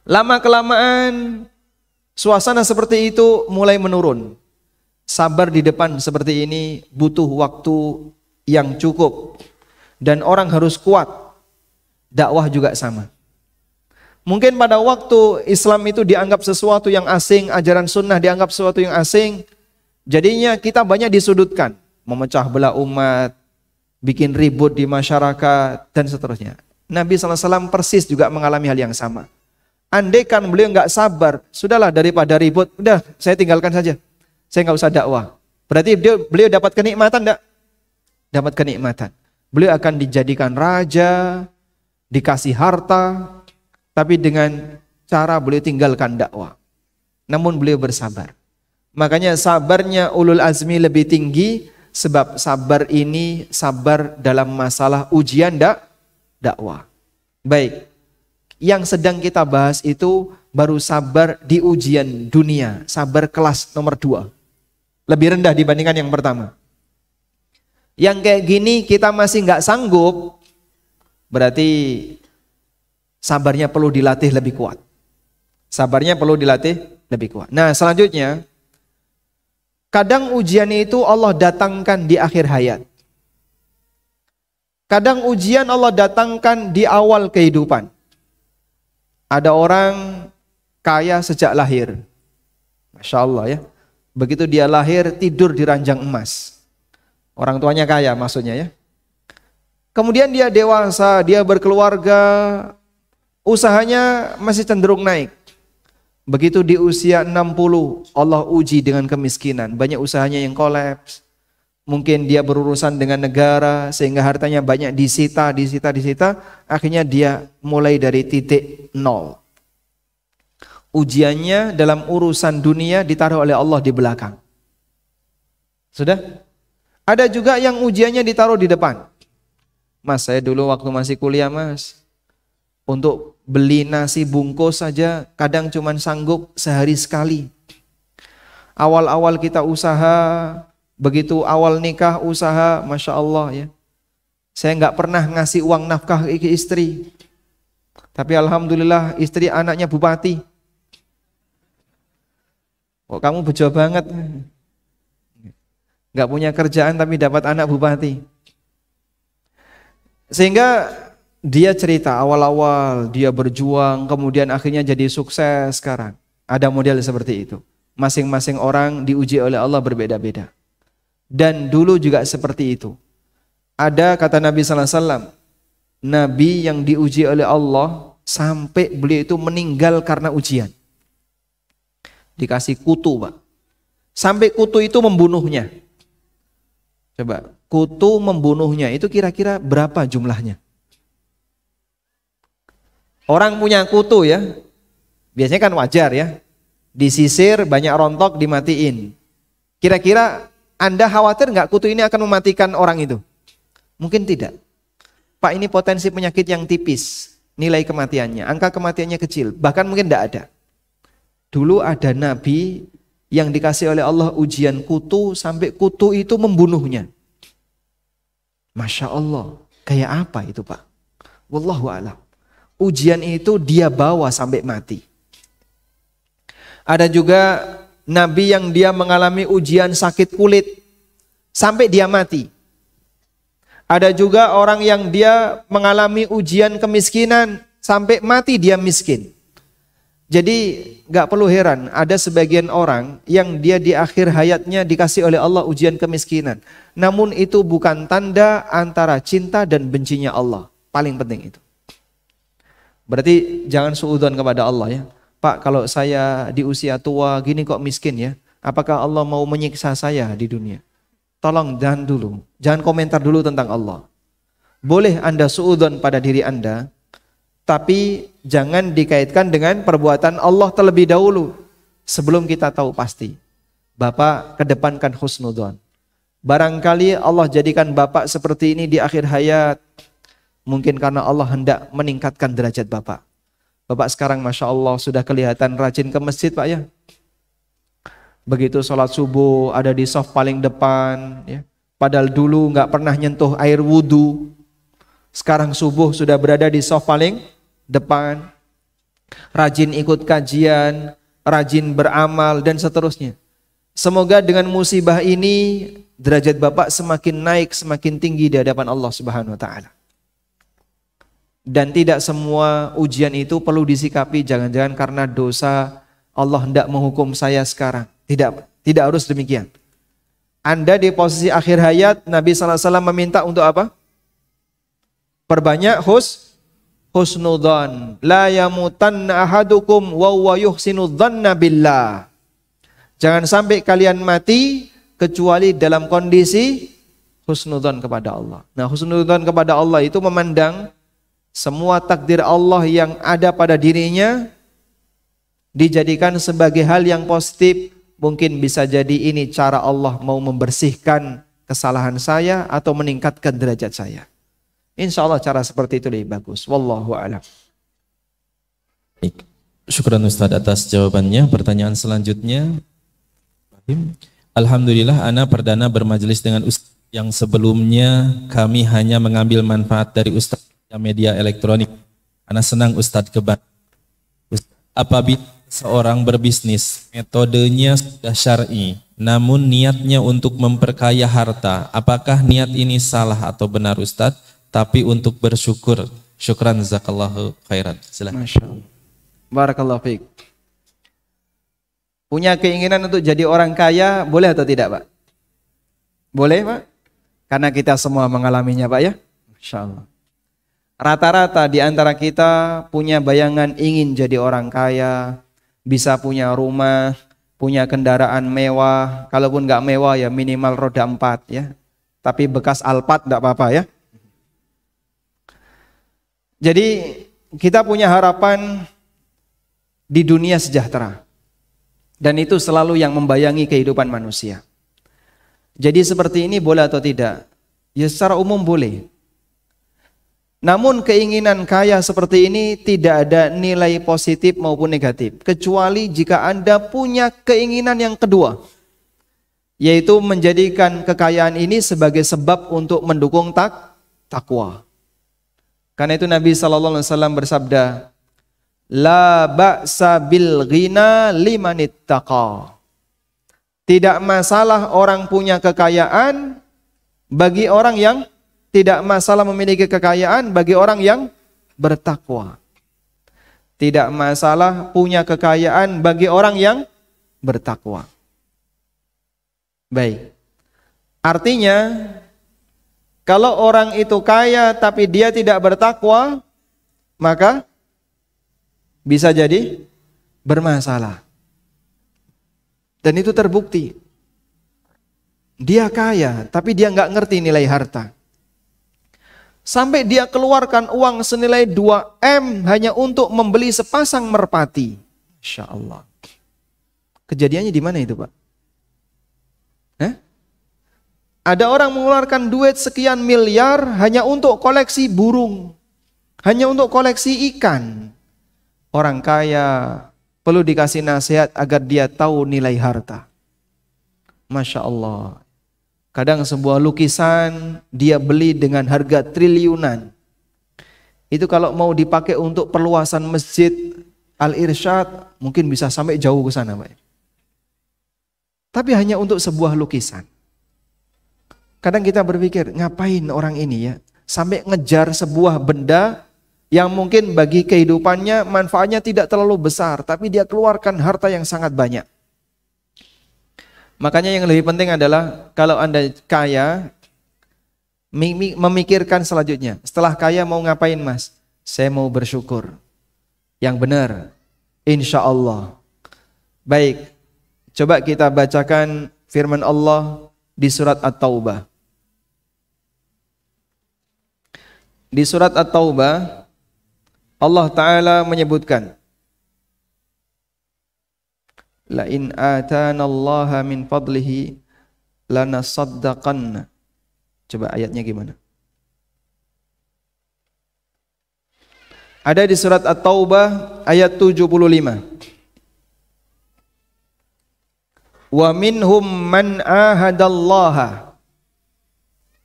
Lama kelamaan, suasana seperti itu mulai menurun. Sabar di depan seperti ini butuh waktu yang cukup. Dan orang harus kuat, dakwah juga sama. Mungkin pada waktu Islam itu dianggap sesuatu yang asing, ajaran sunnah dianggap sesuatu yang asing, jadinya kita banyak disudutkan. Memecah belah umat, bikin ribut di masyarakat, dan seterusnya. Nabi SAW persis juga mengalami hal yang sama. Andaikan beliau nggak sabar, sudahlah daripada ribut, udah saya tinggalkan saja. Saya nggak usah dakwah. Berarti beliau dapat kenikmatan enggak? Dapat kenikmatan. Beliau akan dijadikan raja, dikasih harta, tapi dengan cara beliau tinggalkan dakwah. Namun beliau bersabar. Makanya sabarnya ulul azmi lebih tinggi. Sebab sabar ini sabar dalam masalah ujian dakwah. Baik, yang sedang kita bahas itu baru sabar di ujian dunia, sabar kelas nomor 2. Lebih rendah dibandingkan yang pertama. Yang kayak gini kita masih nggak sanggup, berarti sabarnya perlu dilatih lebih kuat. Sabarnya perlu dilatih lebih kuat. Nah selanjutnya, kadang ujian itu Allah datangkan di akhir hayat. Kadang ujian Allah datangkan di awal kehidupan. Ada orang kaya sejak lahir. Masya Allah ya. Begitu dia lahir tidur di ranjang emas. Orang tuanya kaya maksudnya ya. Kemudian dia dewasa, dia berkeluarga, usahanya masih cenderung naik. Begitu di usia 60, Allah uji dengan kemiskinan. Banyak usahanya yang kolaps. Mungkin dia berurusan dengan negara sehingga hartanya banyak disita. Akhirnya dia mulai dari titik nol. Ujiannya dalam urusan dunia ditaruh oleh Allah di belakang. Sudah? Ada juga yang ujiannya ditaruh di depan. Mas, saya dulu waktu masih kuliah mas, untuk beli nasi bungkus saja kadang cuman sanggup sehari sekali. Awal-awal kita usaha, begitu awal nikah usaha, Masya Allah ya. Saya nggak pernah ngasih uang nafkah ke istri. Tapi Alhamdulillah istri anaknya bupati. Oh, kamu bejo banget. Nggak punya kerjaan tapi dapat anak bupati. Sehingga dia cerita awal-awal dia berjuang, kemudian akhirnya jadi sukses sekarang. Ada model seperti itu. Masing-masing orang diuji oleh Allah berbeda-beda. Dan dulu juga seperti itu. Ada kata Nabi SAW, Nabi yang diuji oleh Allah sampai beliau itu meninggal karena ujian. Dikasih kutu Pak. Sampai kutu itu membunuhnya. Coba, kutu membunuhnya itu kira-kira berapa jumlahnya? Orang punya kutu ya, biasanya kan wajar ya. Disisir, banyak rontok, dimatiin. Kira-kira Anda khawatir nggak kutu ini akan mematikan orang itu? Mungkin tidak. Pak, ini potensi penyakit yang tipis. Nilai kematiannya, angka kematiannya kecil. Bahkan mungkin tidak ada. Dulu ada Nabi yang dikasih oleh Allah ujian kutu sampai kutu itu membunuhnya. Masya Allah. Kayak apa itu Pak? Wallahu a'lam. Ujian itu dia bawa sampai mati. Ada juga Nabi yang dia mengalami ujian sakit kulit sampai dia mati. Ada juga orang yang dia mengalami ujian kemiskinan sampai mati dia miskin. Jadi gak perlu heran ada sebagian orang yang dia di akhir hayatnya dikasih oleh Allah ujian kemiskinan. Namun itu bukan tanda antara cinta dan bencinya Allah. Paling penting itu. Berarti jangan suudzon kepada Allah ya. Pak, kalau saya di usia tua gini kok miskin ya, apakah Allah mau menyiksa saya di dunia? Tolong jangan komentar dulu tentang Allah. Boleh Anda suudzon pada diri Anda, tapi jangan dikaitkan dengan perbuatan Allah terlebih dahulu sebelum kita tahu pasti. Bapak kedepankan husnudzon. Barangkali Allah jadikan Bapak seperti ini di akhir hayat, mungkin karena Allah hendak meningkatkan derajat Bapak. Bapak sekarang Masya Allah sudah kelihatan rajin ke masjid Pak ya. Begitu sholat subuh ada di saf paling depan ya. Padahal dulu nggak pernah nyentuh air wudhu. Sekarang subuh sudah berada di saf paling depan. Rajin ikut kajian, rajin beramal dan seterusnya. Semoga dengan musibah ini derajat Bapak semakin naik, semakin tinggi di hadapan Allah Subhanahu wa taala. Dan tidak semua ujian itu perlu disikapi jangan-jangan karena dosa Allah hendak menghukum saya sekarang. Tidak harus demikian. Anda di posisi akhir hayat, Nabi SAW meminta untuk apa? Perbanyak husnudzan. La yamutanna ahadukum wa huwa yuhsinudzanna billah. Jangan sampai kalian mati kecuali dalam kondisi husnudzan kepada Allah. Nah, husnudzan kepada Allah itu memandang semua takdir Allah yang ada pada dirinya dijadikan sebagai hal yang positif. Mungkin bisa jadi ini cara Allah mau membersihkan kesalahan saya atau meningkatkan derajat saya. Insya Allah cara seperti itu lebih bagus. Wallahu a'lam. Syukran Ustaz atas jawabannya. Pertanyaan selanjutnya. Alhamdulillah ana perdana bermajelis dengan Ustaz yang sebelumnya kami hanya mengambil manfaat dari Ustaz media elektronik. Ana senang Ustaz apabila seorang berbisnis metodenya sudah syar'i namun niatnya untuk memperkaya harta, apakah niat ini salah atau benar Ustaz? tapi untuk bersyukur. Syukran jazakallahu khairan. Silakan. Masya Allah. Barakallahu fiik. Punya keinginan untuk jadi orang kaya, boleh atau tidak, Pak? Boleh, Pak? Karena kita semua mengalaminya, Pak, ya? Masya Allah. Rata-rata di antara kita punya bayangan ingin jadi orang kaya, bisa punya rumah, punya kendaraan mewah, kalaupun nggak mewah ya minimal roda 4 ya. Tapi bekas Alphard nggak apa-apa ya. Jadi kita punya harapan di dunia sejahtera. Dan itu selalu yang membayangi kehidupan manusia. Jadi seperti ini boleh atau tidak? Ya secara umum boleh. Namun keinginan kaya seperti ini tidak ada nilai positif maupun negatif. Kecuali jika Anda punya keinginan yang kedua. Yaitu menjadikan kekayaan ini sebagai sebab untuk mendukung takwa. Karena itu Nabi SAW bersabda, La ba'sa bil ghina limanittaqa. Tidak masalah orang punya kekayaan bagi orang yang tidak masalah memiliki kekayaan bagi orang yang bertakwa. Tidak masalah punya kekayaan bagi orang yang bertakwa. Baik. Artinya, kalau orang itu kaya tapi dia tidak bertakwa, maka bisa jadi bermasalah. Dan itu terbukti. Dia kaya tapi dia nggak ngerti nilai harta. Sampai dia keluarkan uang senilai 2M hanya untuk membeli sepasang merpati. Masya Allah. Kejadiannya di mana itu, Pak? Ada orang mengeluarkan duit sekian miliar hanya untuk koleksi burung. Hanya untuk koleksi ikan. Orang kaya perlu dikasih nasihat agar dia tahu nilai harta. Masya Allah. Kadang sebuah lukisan dia beli dengan harga triliunan. Itu kalau mau dipakai untuk perluasan masjid Al-Irsyad mungkin bisa sampai jauh ke sana, Pak. Tapi hanya untuk sebuah lukisan. Kadang kita berpikir, ngapain orang ini ya sampai ngejar sebuah benda yang mungkin bagi kehidupannya manfaatnya tidak terlalu besar, tapi dia keluarkan harta yang sangat banyak. Makanya yang lebih penting adalah kalau Anda kaya, memikirkan selanjutnya. Setelah kaya mau ngapain, Mas? Saya mau bersyukur. Yang benar, insya Allah. Baik, coba kita bacakan firman Allah di surat At-Taubah. Di surat At-Taubah, Allah Ta'ala menyebutkan, La in atana Allah min fadlihi lanasaddaqanna. Coba ayatnya gimana? Ada di surat At-Taubah ayat 75. Wa minhum man ahadallaha.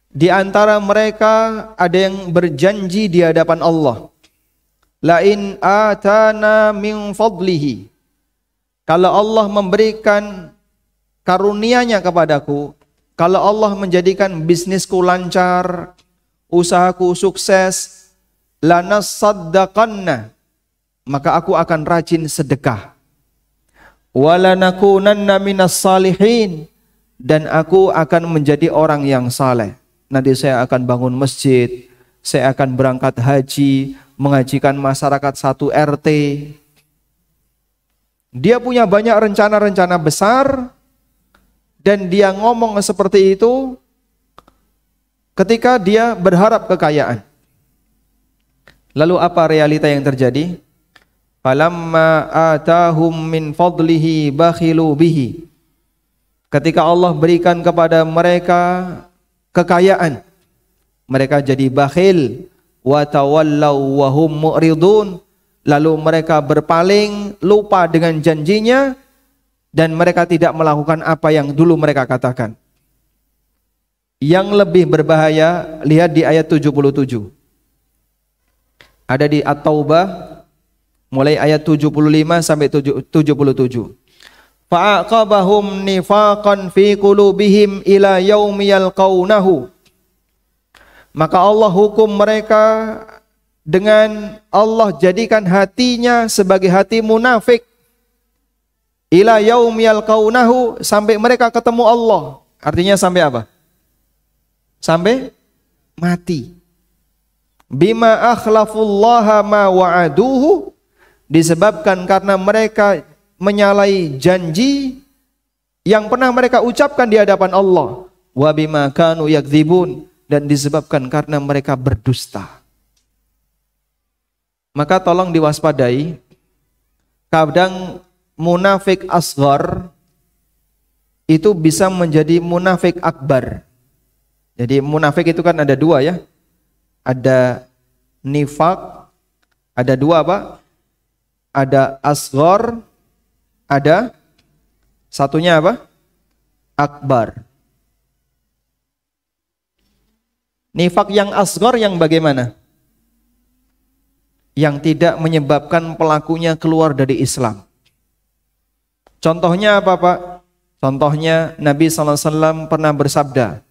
Di antara mereka ada yang berjanji di hadapan Allah. La in atana min fadlihi. Kalau Allah memberikan karunia-Nya kepadaku, kalau Allah menjadikan bisnisku lancar, usahaku sukses, lanasaddaqanna, maka aku akan rajin sedekah. Walanakunanna minas salihin, dan aku akan menjadi orang yang saleh. Nanti saya akan bangun masjid, saya akan berangkat haji, mengajikan masyarakat satu RT. Dia punya banyak rencana-rencana besar dan dia ngomong seperti itu ketika dia berharap kekayaan. Lalu apa realita yang terjadi? Falamma atahum min fadlihi bakhilu bihi. Ketika Allah berikan kepada mereka kekayaan, mereka jadi bakhil, wa tawallaw wa hum mu'ridun. Lalu mereka berpaling, lupa dengan janjinya, dan mereka tidak melakukan apa yang dulu mereka katakan. Yang lebih berbahaya, lihat di ayat 77. Ada di At-Taubah, mulai ayat 75 sampai 77. Fa'aqabahum nifaqan fi qulubihim ila yaumi yalqaunahu. maka Allah hukum mereka dengan Allah jadikan hatinya sebagai hati munafik ila yaum yalqaunahu, sampai mereka ketemu Allah. Artinya sampai apa? Sampai mati. Bima akhlafullaha ma wa'aduhu, disebabkan karena mereka menyalahi janji yang pernah mereka ucapkan di hadapan Allah. Wa bima kanu yakdzibun, dan disebabkan karena mereka berdusta. Maka tolong diwaspadai, kadang munafik asghar itu bisa menjadi munafik akbar. Jadi munafik itu kan ada dua ya. Ada nifak, ada dua apa? Ada asghar, ada satunya apa? Akbar. Nifak yang asghar yang bagaimana? Yang tidak menyebabkan pelakunya keluar dari Islam. Contohnya apa Pak? Contohnya Nabi SAW pernah bersabda,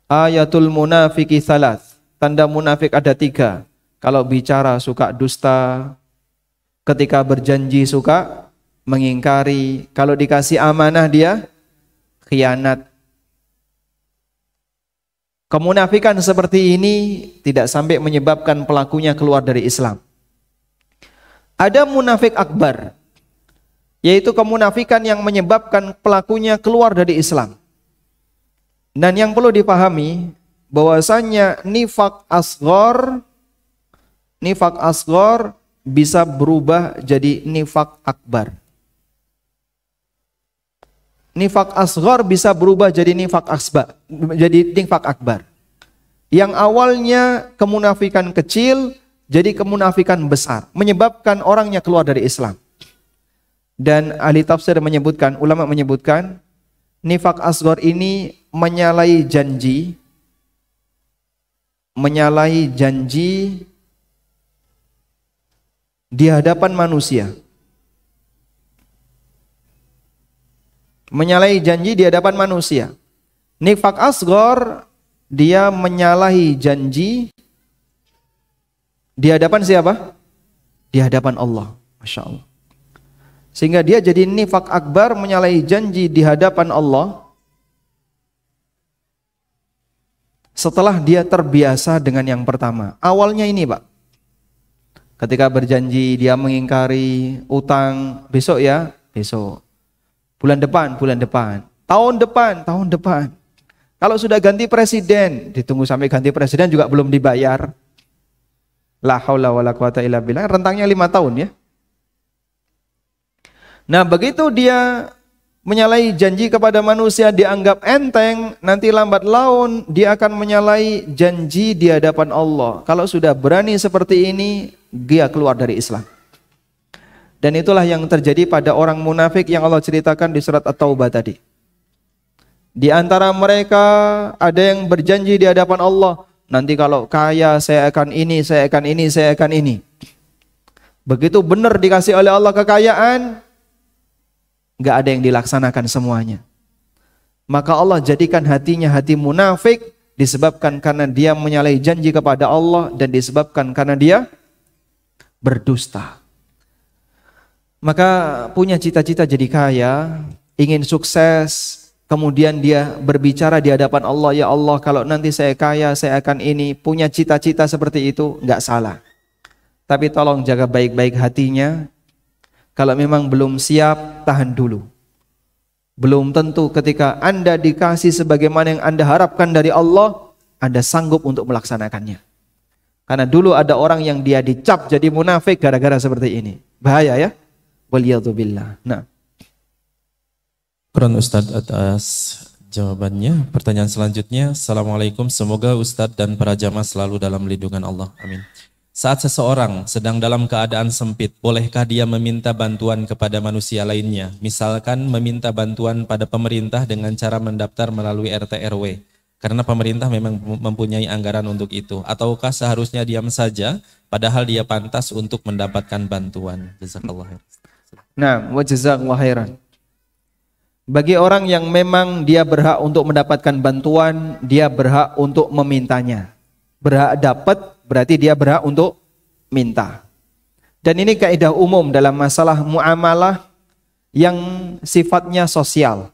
ayatul munafiki thalath, tanda munafik ada 3. Kalau bicara suka dusta, ketika berjanji suka mengingkari, kalau dikasih amanah dia khianat. Kemunafikan seperti ini tidak sampai menyebabkan pelakunya keluar dari Islam. Ada munafik akbar, yaitu kemunafikan yang menyebabkan pelakunya keluar dari Islam. Dan yang perlu dipahami bahwasanya nifak asghar bisa berubah jadi nifak akbar. Nifak asghar bisa berubah jadi nifak akbar. Yang awalnya kemunafikan kecil jadi kemunafikan besar, menyebabkan orangnya keluar dari Islam. Dan ahli tafsir menyebutkan, ulama menyebutkan, nifak asghar ini menyalahi janji di hadapan manusia. Menyalahi janji di hadapan manusia. Nifak asghar dia menyalahi janji di hadapan siapa? Di hadapan Allah. Masya Allah. Sehingga dia jadi nifak akbar, menyalahi janji di hadapan Allah setelah dia terbiasa dengan yang pertama. Awalnya ini Pak, ketika berjanji dia mengingkari utang, besok ya, besok. Bulan depan. Tahun depan. Kalau sudah ganti presiden, ditunggu sampai ganti presiden juga belum dibayar. La haula wala quwata illa billah, rentangnya 5 tahun ya. Nah begitu dia menyalahi janji kepada manusia dianggap enteng, nanti lambat laun dia akan menyalahi janji di hadapan Allah. Kalau sudah berani seperti ini, dia keluar dari Islam. Dan itulah yang terjadi pada orang munafik yang Allah ceritakan di surat At-Taubah tadi. Di antara mereka ada yang berjanji di hadapan Allah, nanti kalau kaya saya akan ini, saya akan ini, saya akan ini. Begitu benar dikasih oleh Allah kekayaan, nggak ada yang dilaksanakan semuanya. Maka Allah jadikan hatinya hati munafik disebabkan karena dia menyalahi janji kepada Allah dan disebabkan karena dia berdusta. Maka punya cita-cita jadi kaya, ingin sukses, kemudian dia berbicara di hadapan Allah, ya Allah kalau nanti saya kaya saya akan ini, punya cita-cita seperti itu, nggak salah. Tapi tolong jaga baik-baik hatinya. Kalau memang belum siap, tahan dulu. Belum tentu ketika Anda dikasih sebagaimana yang Anda harapkan dari Allah, Anda sanggup untuk melaksanakannya. Karena dulu ada orang yang dia dicap jadi munafik gara-gara seperti ini. Bahaya ya. Waliyadzubillah. Nah. Syukran Ustadz atas jawabannya. Pertanyaan selanjutnya, Assalamualaikum, semoga Ustadz dan para jamaah selalu dalam lindungan Allah. Amin. Saat seseorang sedang dalam keadaan sempit, bolehkah dia meminta bantuan kepada manusia lainnya? Misalkan meminta bantuan pada pemerintah dengan cara mendaftar melalui RT RW, karena pemerintah memang mempunyai anggaran untuk itu. Ataukah seharusnya diam saja, padahal dia pantas untuk mendapatkan bantuan? Jazakallah khair. Nah, wa jazakallahu khairan. Bagi orang yang memang dia berhak untuk mendapatkan bantuan, dia berhak untuk memintanya. berhak dapat berarti dia berhak untuk minta. Dan ini kaidah umum dalam masalah muamalah yang sifatnya sosial.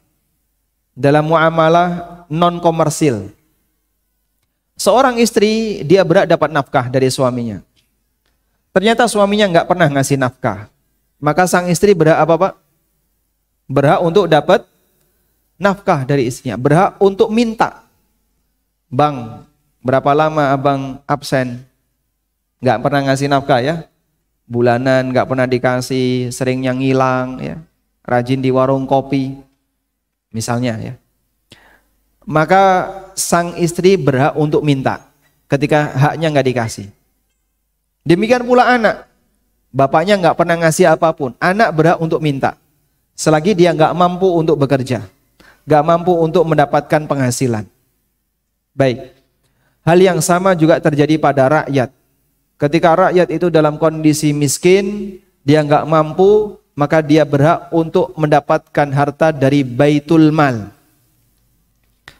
Dalam muamalah non komersil. Seorang istri dia berhak dapat nafkah dari suaminya. Ternyata suaminya nggak pernah ngasih nafkah. Maka sang istri berhak apa, Pak? Berhak untuk dapat nafkah dari istrinya. Berhak untuk minta. Bang, berapa lama abang absen? Nggak pernah ngasih nafkah ya? Bulanan nggak pernah dikasih, sering yang ngilang ya. Rajin di warung kopi. Misalnya ya. Maka sang istri berhak untuk minta ketika haknya nggak dikasih. Demikian pula anak. Bapaknya nggak pernah ngasih apapun. Anak berhak untuk minta. Selagi dia nggak mampu untuk bekerja. Nggak mampu untuk mendapatkan penghasilan. Baik. Hal yang sama juga terjadi pada rakyat. Ketika rakyat itu dalam kondisi miskin, dia nggak mampu, maka dia berhak untuk mendapatkan harta dari baitul mal.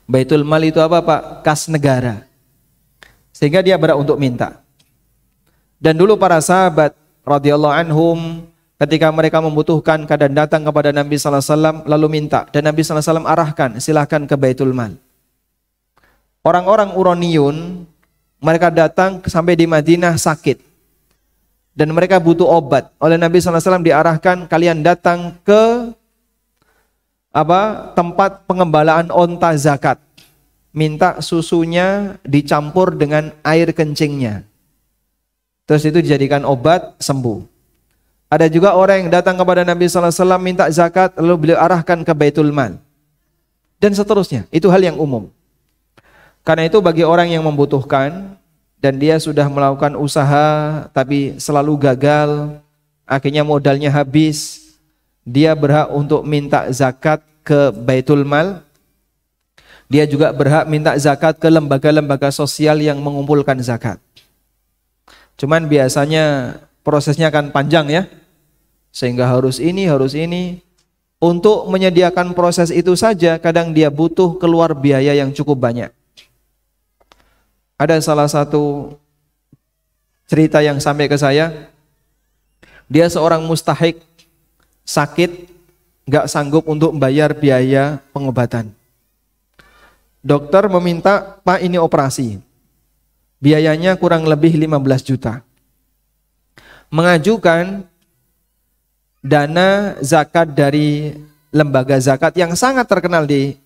Baitul mal itu apa, Pak? Kas negara. Sehingga dia berhak untuk minta. Dan dulu para sahabat radhiyallahu anhum ketika mereka membutuhkan kadang datang kepada Nabi sallallahu alaihi wasallam lalu minta, dan Nabi sallallahu alaihi wasallam arahkan, silahkan ke baitul mal. Orang-orang Uroniyun mereka datang sampai di Madinah sakit dan mereka butuh obat. Oleh Nabi sallallahu alaihi wasallam diarahkan, kalian datang ke tempat pengembalaan onta zakat. Minta susunya dicampur dengan air kencingnya. Terus itu dijadikan obat, sembuh. Ada juga orang yang datang kepada Nabi sallallahu alaihi wasallam minta zakat, lalu beliau arahkan ke baitul mal. Dan seterusnya. Itu hal yang umum. Karena itu bagi orang yang membutuhkan dan dia sudah melakukan usaha tapi selalu gagal, akhirnya modalnya habis, dia berhak untuk minta zakat ke baitul mal. Dia juga berhak minta zakat ke lembaga-lembaga sosial yang mengumpulkan zakat. Cuman biasanya prosesnya akan panjang ya. Sehingga harus ini. Untuk menyediakan proses itu saja kadang dia butuh keluar biaya yang cukup banyak. Ada salah satu cerita yang sampai ke saya. Dia seorang mustahik, sakit, gak sanggup untuk membayar biaya pengobatan. Dokter meminta, Pak ini operasi. Biayanya kurang lebih 15 juta. Mengajukan dana zakat dari lembaga zakat yang sangat terkenal di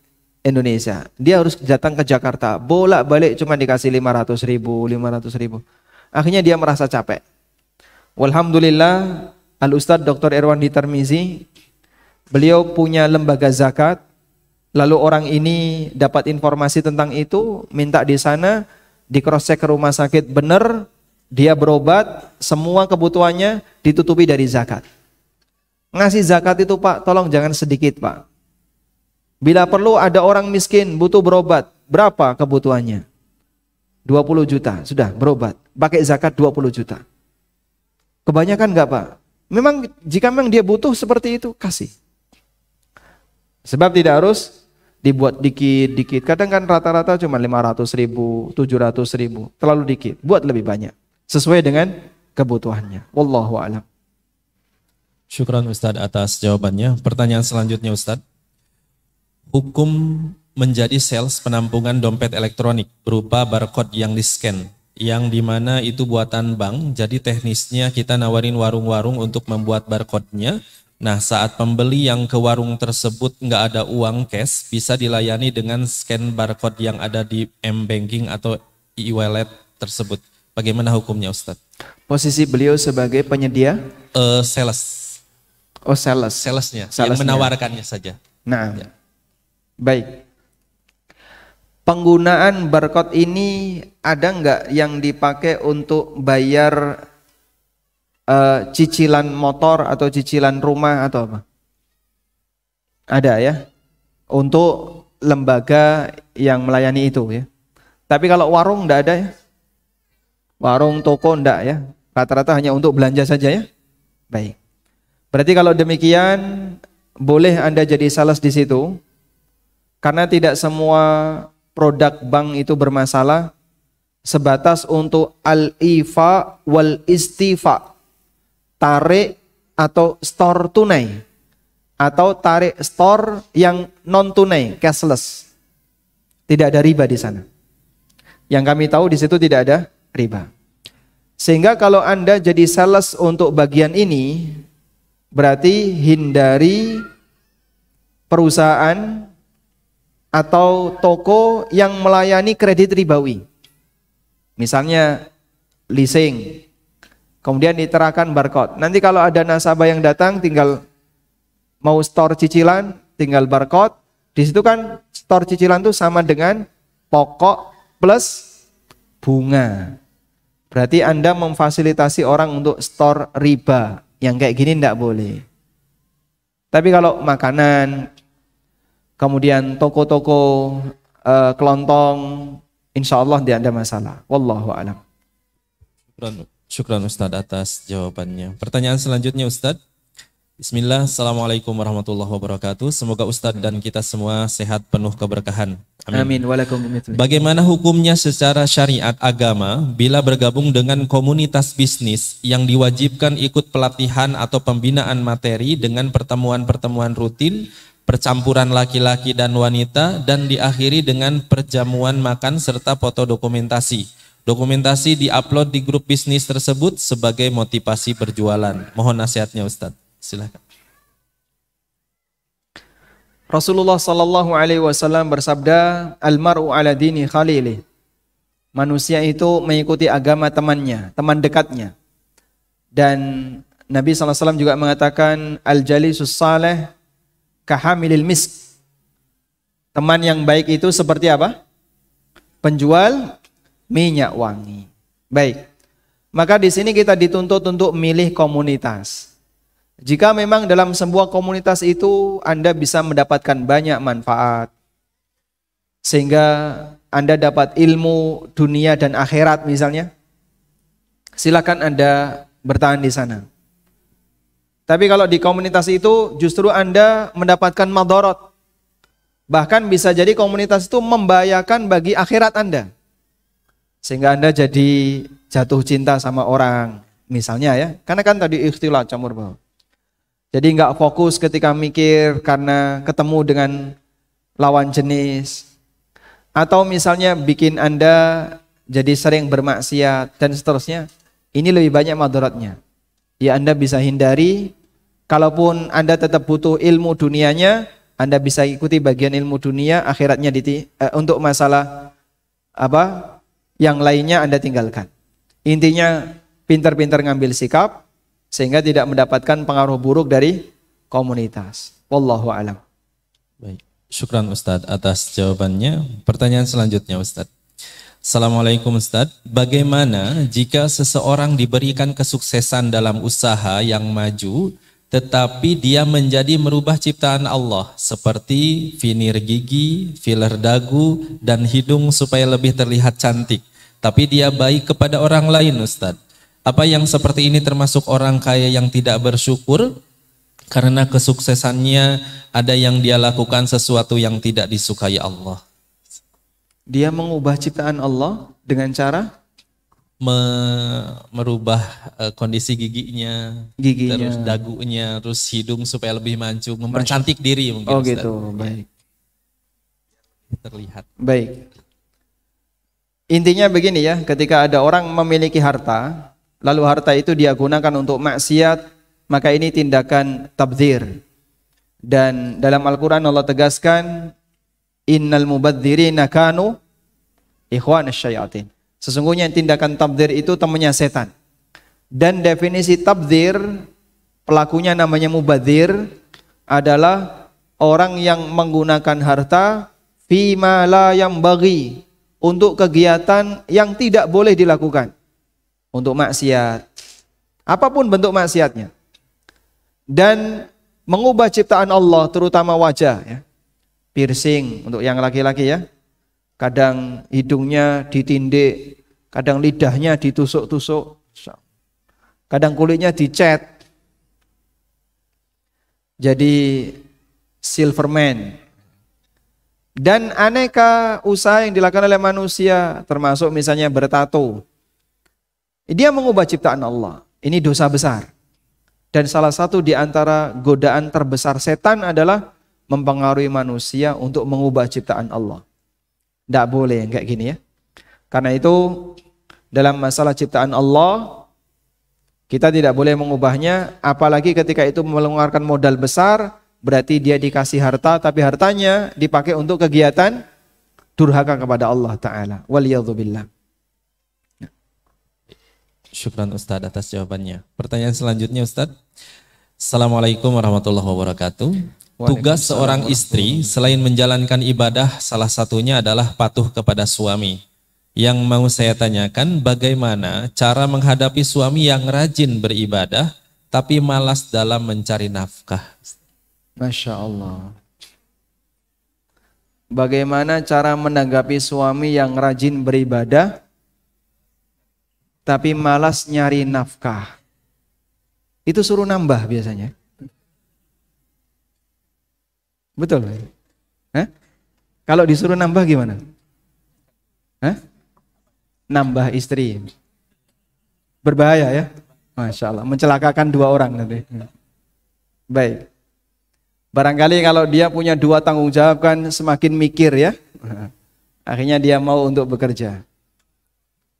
Indonesia. Dia harus datang ke Jakarta, bolak-balik cuma dikasih 500 ribu. Akhirnya dia merasa capek. Walhamdulillah, Al-Ustadz Dr. Irwandi Tarmizi, beliau punya lembaga zakat. Lalu orang ini dapat informasi tentang itu, minta di sana, di cross check ke rumah sakit, benar, dia berobat, semua kebutuhannya ditutupi dari zakat. Ngasih zakat itu, Pak, tolong jangan sedikit, Pak. Bila perlu ada orang miskin butuh berobat, berapa kebutuhannya? 20 juta, sudah berobat. Pakai zakat 20 juta. Kebanyakan enggak, Pak? Memang jika memang dia butuh seperti itu, kasih. Sebab tidak harus dibuat dikit-dikit. Kadang kan rata-rata cuma 500 ribu, 700 ribu. Terlalu dikit, buat lebih banyak. Sesuai dengan kebutuhannya. Wallahu a'lam. Syukran Ustadz atas jawabannya. Pertanyaan selanjutnya Ustadz. Hukum menjadi sales penampungan dompet elektronik berupa barcode yang di-scan, yang dimana itu buatan bank, jadi teknisnya kita nawarin warung-warung untuk membuat barcode-nya. Nah, saat pembeli yang ke warung tersebut nggak ada uang cash, bisa dilayani dengan scan barcode yang ada di M-Banking atau e-wallet tersebut. Bagaimana hukumnya Ustadz? Posisi beliau sebagai penyedia? Sales. Oh, sales. Salesnya, yang menawarkannya saja. Nah, ya. Baik. Penggunaan barcode ini ada nggak yang dipakai untuk bayar cicilan motor atau cicilan rumah atau apa? Ada ya. Untuk lembaga yang melayani itu ya. Tapi kalau warung nggak ada ya. Warung, toko nggak ya. Rata-rata hanya untuk belanja saja ya. Baik. Berarti kalau demikian boleh Anda jadi sales di situ. Karena tidak semua produk bank itu bermasalah. sebatas untuk al-ifa wal istifa, tarik atau store tunai, atau tarik store yang non tunai, cashless. Tidak ada riba di sana. Yang kami tahu di situ tidak ada riba. Sehingga kalau Anda jadi sales untuk bagian ini, berarti hindari perusahaan atau toko yang melayani kredit ribawi. Misalnya leasing, kemudian diterapkan barcode. Nanti kalau ada nasabah yang datang tinggal mau store cicilan, tinggal barcode. Di situ kan store cicilan itu sama dengan pokok plus bunga. Berarti Anda memfasilitasi orang untuk store riba. Yang kayak gini tidak boleh. Tapi kalau makanan, kemudian toko-toko kelontong, insya Allah tidak ada masalah. Wallahu a'lam. Syukran Ustadz atas jawabannya. Pertanyaan selanjutnya Ustadz. Bismillah, Assalamualaikum warahmatullahi wabarakatuh. Semoga Ustadz dan kita semua sehat penuh keberkahan. Amin. Bagaimana hukumnya secara syariat agama bila bergabung dengan komunitas bisnis yang diwajibkan ikut pelatihan atau pembinaan materi dengan pertemuan-pertemuan rutin, percampuran laki-laki dan wanita, dan diakhiri dengan perjamuan makan serta foto dokumentasi. Dokumentasi diupload di grup bisnis tersebut sebagai motivasi berjualan. Mohon nasihatnya Ustadz. Silakan. Rasulullah sallallahu alaihi wasallam bersabda, "Al-mar'u ala dini khalili." Manusia itu mengikuti agama temannya, teman dekatnya. Dan Nabi sallallahu alaihi wasallam juga mengatakan, "Al-jalisus salih kahamilil misk." Teman yang baik itu seperti apa? Penjual minyak wangi. Baik. Maka di sini kita dituntut untuk milih komunitas. Jika memang dalam sebuah komunitas itu Anda bisa mendapatkan banyak manfaat, sehingga Anda dapat ilmu dunia dan akhirat misalnya, silakan Anda bertahan di sana. Tapi kalau di komunitas itu justru Anda mendapatkan madharat. Bahkan bisa jadi komunitas itu membahayakan bagi akhirat Anda. Sehingga Anda jadi jatuh cinta sama orang, misalnya ya. Karena kan tadi ikhtilat, campur baur. Jadi nggak fokus ketika mikir karena ketemu dengan lawan jenis. Atau misalnya bikin Anda jadi sering bermaksiat dan seterusnya. Ini lebih banyak madharatnya. Ya Anda bisa hindari. Kalaupun Anda tetap butuh ilmu dunianya, Anda bisa ikuti bagian ilmu dunia, akhiratnya untuk masalah apa yang lainnya Anda tinggalkan. Intinya pintar-pintar ngambil sikap sehingga tidak mendapatkan pengaruh buruk dari komunitas. Wallahu a'lam. Baik, syukran Ustadz atas jawabannya. Pertanyaan selanjutnya Ustadz. Assalamualaikum Ustadz. Bagaimana jika seseorang diberikan kesuksesan dalam usaha yang maju, tetapi dia menjadi merubah ciptaan Allah seperti veneer gigi, filler dagu, dan hidung supaya lebih terlihat cantik. Tapi dia baik kepada orang lain Ustadz. Apa yang seperti ini termasuk orang kaya yang tidak bersyukur karena kesuksesannya ada yang dia lakukan sesuatu yang tidak disukai Allah? Dia mengubah ciptaan Allah dengan cara merubah kondisi giginya, terus dagunya, terus hidung supaya lebih mancung, mempercantik diri mungkin. Oh Ustaz. Gitu, baik. Terlihat. Baik. Intinya begini ya, ketika ada orang memiliki harta, lalu harta itu dia gunakan untuk maksiat, maka ini tindakan tabdzir. Dan dalam Al-Quran Allah tegaskan, innal mubadzirina kanu ikhwanasy syayatin. Sesungguhnya tindakan tabdzir itu temannya setan. Dan definisi tabdzir, pelakunya namanya mubadzir, adalah orang yang menggunakan harta fima la yambaghi, untuk kegiatan yang tidak boleh dilakukan. Untuk maksiat, apapun bentuk maksiatnya, dan mengubah ciptaan Allah, terutama wajah ya. Piercing untuk yang laki-laki ya, kadang hidungnya ditindik, kadang lidahnya ditusuk-tusuk, kadang kulitnya dicat jadi Silverman. Dan aneka usaha yang dilakukan oleh manusia, termasuk misalnya bertato, dia mengubah ciptaan Allah. Ini dosa besar. Dan salah satu di antara godaan terbesar setan adalah mempengaruhi manusia untuk mengubah ciptaan Allah. Tidak boleh yang kayak gini ya. Karena itu dalam masalah ciptaan Allah, kita tidak boleh mengubahnya, apalagi ketika itu mengeluarkan modal besar, berarti dia dikasih harta, tapi hartanya dipakai untuk kegiatan durhaka kepada Allah Ta'ala. Waliyadzubillah. Syukran Ustadz atas jawabannya. Pertanyaan selanjutnya Ustadz. Assalamualaikum warahmatullahi wabarakatuh. Tugas seorang istri selain menjalankan ibadah, salah satunya adalah patuh kepada suami. Yang mau saya tanyakan, bagaimana cara menghadapi suami yang rajin beribadah tapi malas dalam mencari nafkah? Masya Allah. Bagaimana cara menanggapi suami yang rajin beribadah tapi malas nyari nafkah? Itu suruh nambah biasanya. Betul. Kalau disuruh nambah gimana? Nambah istri. Berbahaya ya. Masya Allah. Mencelakakan 2 orang nanti. Baik. Barangkali kalau dia punya 2 tanggung jawab kan semakin mikir ya. Akhirnya dia mau untuk bekerja.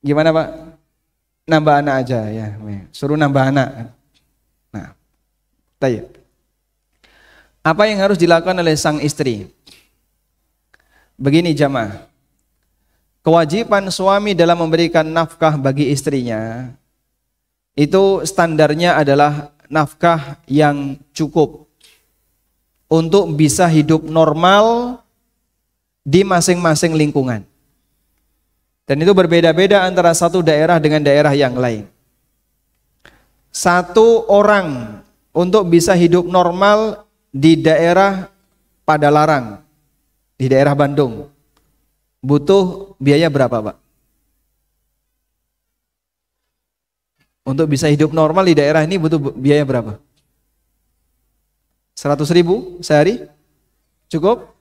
Gimana Pak? Nambah anak aja ya. Suruh nambah anak. Nah. Tayyib. Apa yang harus dilakukan oleh sang istri? Begini jamaah. Kewajiban suami dalam memberikan nafkah bagi istrinya, itu standarnya adalah nafkah yang cukup untuk bisa hidup normal di masing-masing lingkungan. Dan itu berbeda-beda antara satu daerah dengan daerah yang lain. Satu orang untuk bisa hidup normal di daerah Padalarang, di daerah Bandung, butuh biaya berapa Pak? Untuk bisa hidup normal di daerah ini butuh biaya berapa? 100.000 sehari? Cukup?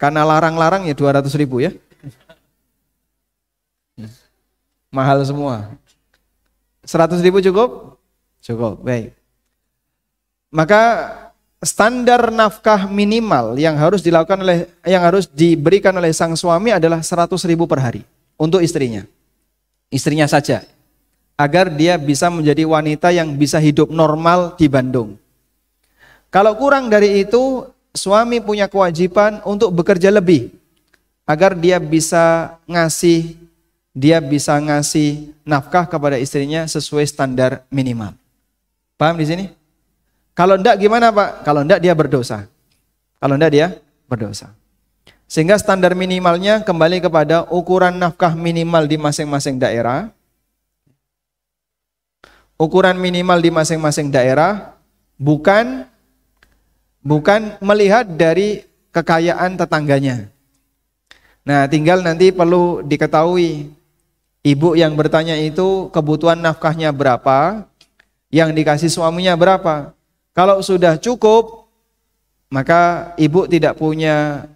Karena larang-larang ya 200.000 ya. Mahal semua. 100.000 cukup? Cukup, baik. Maka standar nafkah minimal yang harus diberikan oleh sang suami adalah 100.000 per hari untuk istrinya. Istrinya saja. Agar dia bisa menjadi wanita yang bisa hidup normal di Bandung. Kalau kurang dari itu, suami punya kewajiban untuk bekerja lebih agar dia bisa ngasih nafkah kepada istrinya sesuai standar minimal. Paham di sini? Kalau enggak gimana Pak? Kalau enggak dia berdosa. Sehingga standar minimalnya kembali kepada ukuran nafkah minimal di masing-masing daerah. Ukuran minimal di masing-masing daerah bukan melihat dari kekayaan tetangganya. Nah, tinggal nanti perlu diketahui ibu yang bertanya itu kebutuhan nafkahnya berapa, yang dikasih suaminya berapa. Kalau sudah cukup, maka ibu tidak punya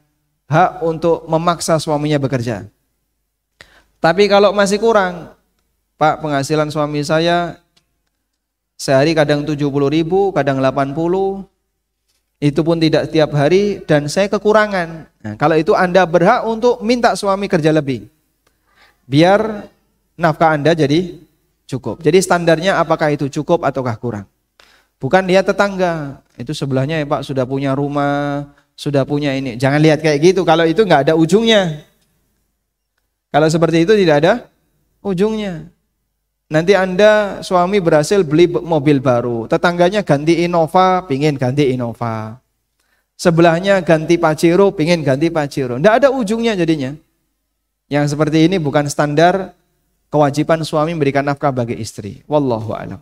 hak untuk memaksa suaminya bekerja. Tapi kalau masih kurang, Pak, penghasilan suami saya sehari kadang 70.000, kadang 80, itu pun tidak setiap hari dan saya kekurangan. Nah, kalau itu Anda berhak untuk minta suami kerja lebih, biar nafkah Anda jadi cukup. Jadi standarnya apakah itu cukup ataukah kurang. Bukan lihat tetangga, itu sebelahnya ya Pak sudah punya rumah, sudah punya ini. Jangan lihat kayak gitu, kalau itu nggak ada ujungnya. Kalau seperti itu tidak ada ujungnya. Nanti Anda suami berhasil beli mobil baru, tetangganya ganti Innova, pingin ganti Innova. Sebelahnya ganti Pajero, pingin ganti Pajero. Nggak ada ujungnya jadinya. Yang seperti ini bukan standar kewajiban suami memberikan nafkah bagi istri. Wallahu a'lam.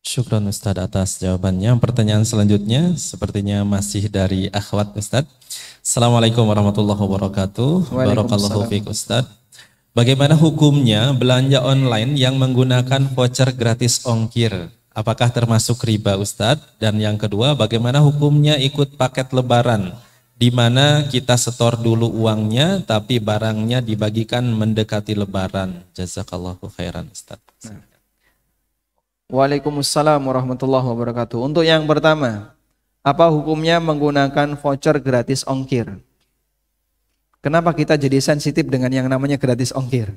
Syukran Ustadz atas jawabannya. Pertanyaan selanjutnya sepertinya masih dari akhwat Ustadz. Assalamualaikum warahmatullahi wabarakatuh. Barakallahu fiik Ustadz. Bagaimana hukumnya belanja online yang menggunakan voucher gratis ongkir? Apakah termasuk riba Ustadz? Dan yang kedua, bagaimana hukumnya ikut paket lebaran di mana kita setor dulu uangnya tapi barangnya dibagikan mendekati lebaran. Jazakallahu khairan Ustaz. Waalaikumsalam warahmatullahi wabarakatuh. Untuk yang pertama, apa hukumnya menggunakan voucher gratis ongkir? Kenapa kita jadi sensitif dengan yang namanya gratis ongkir?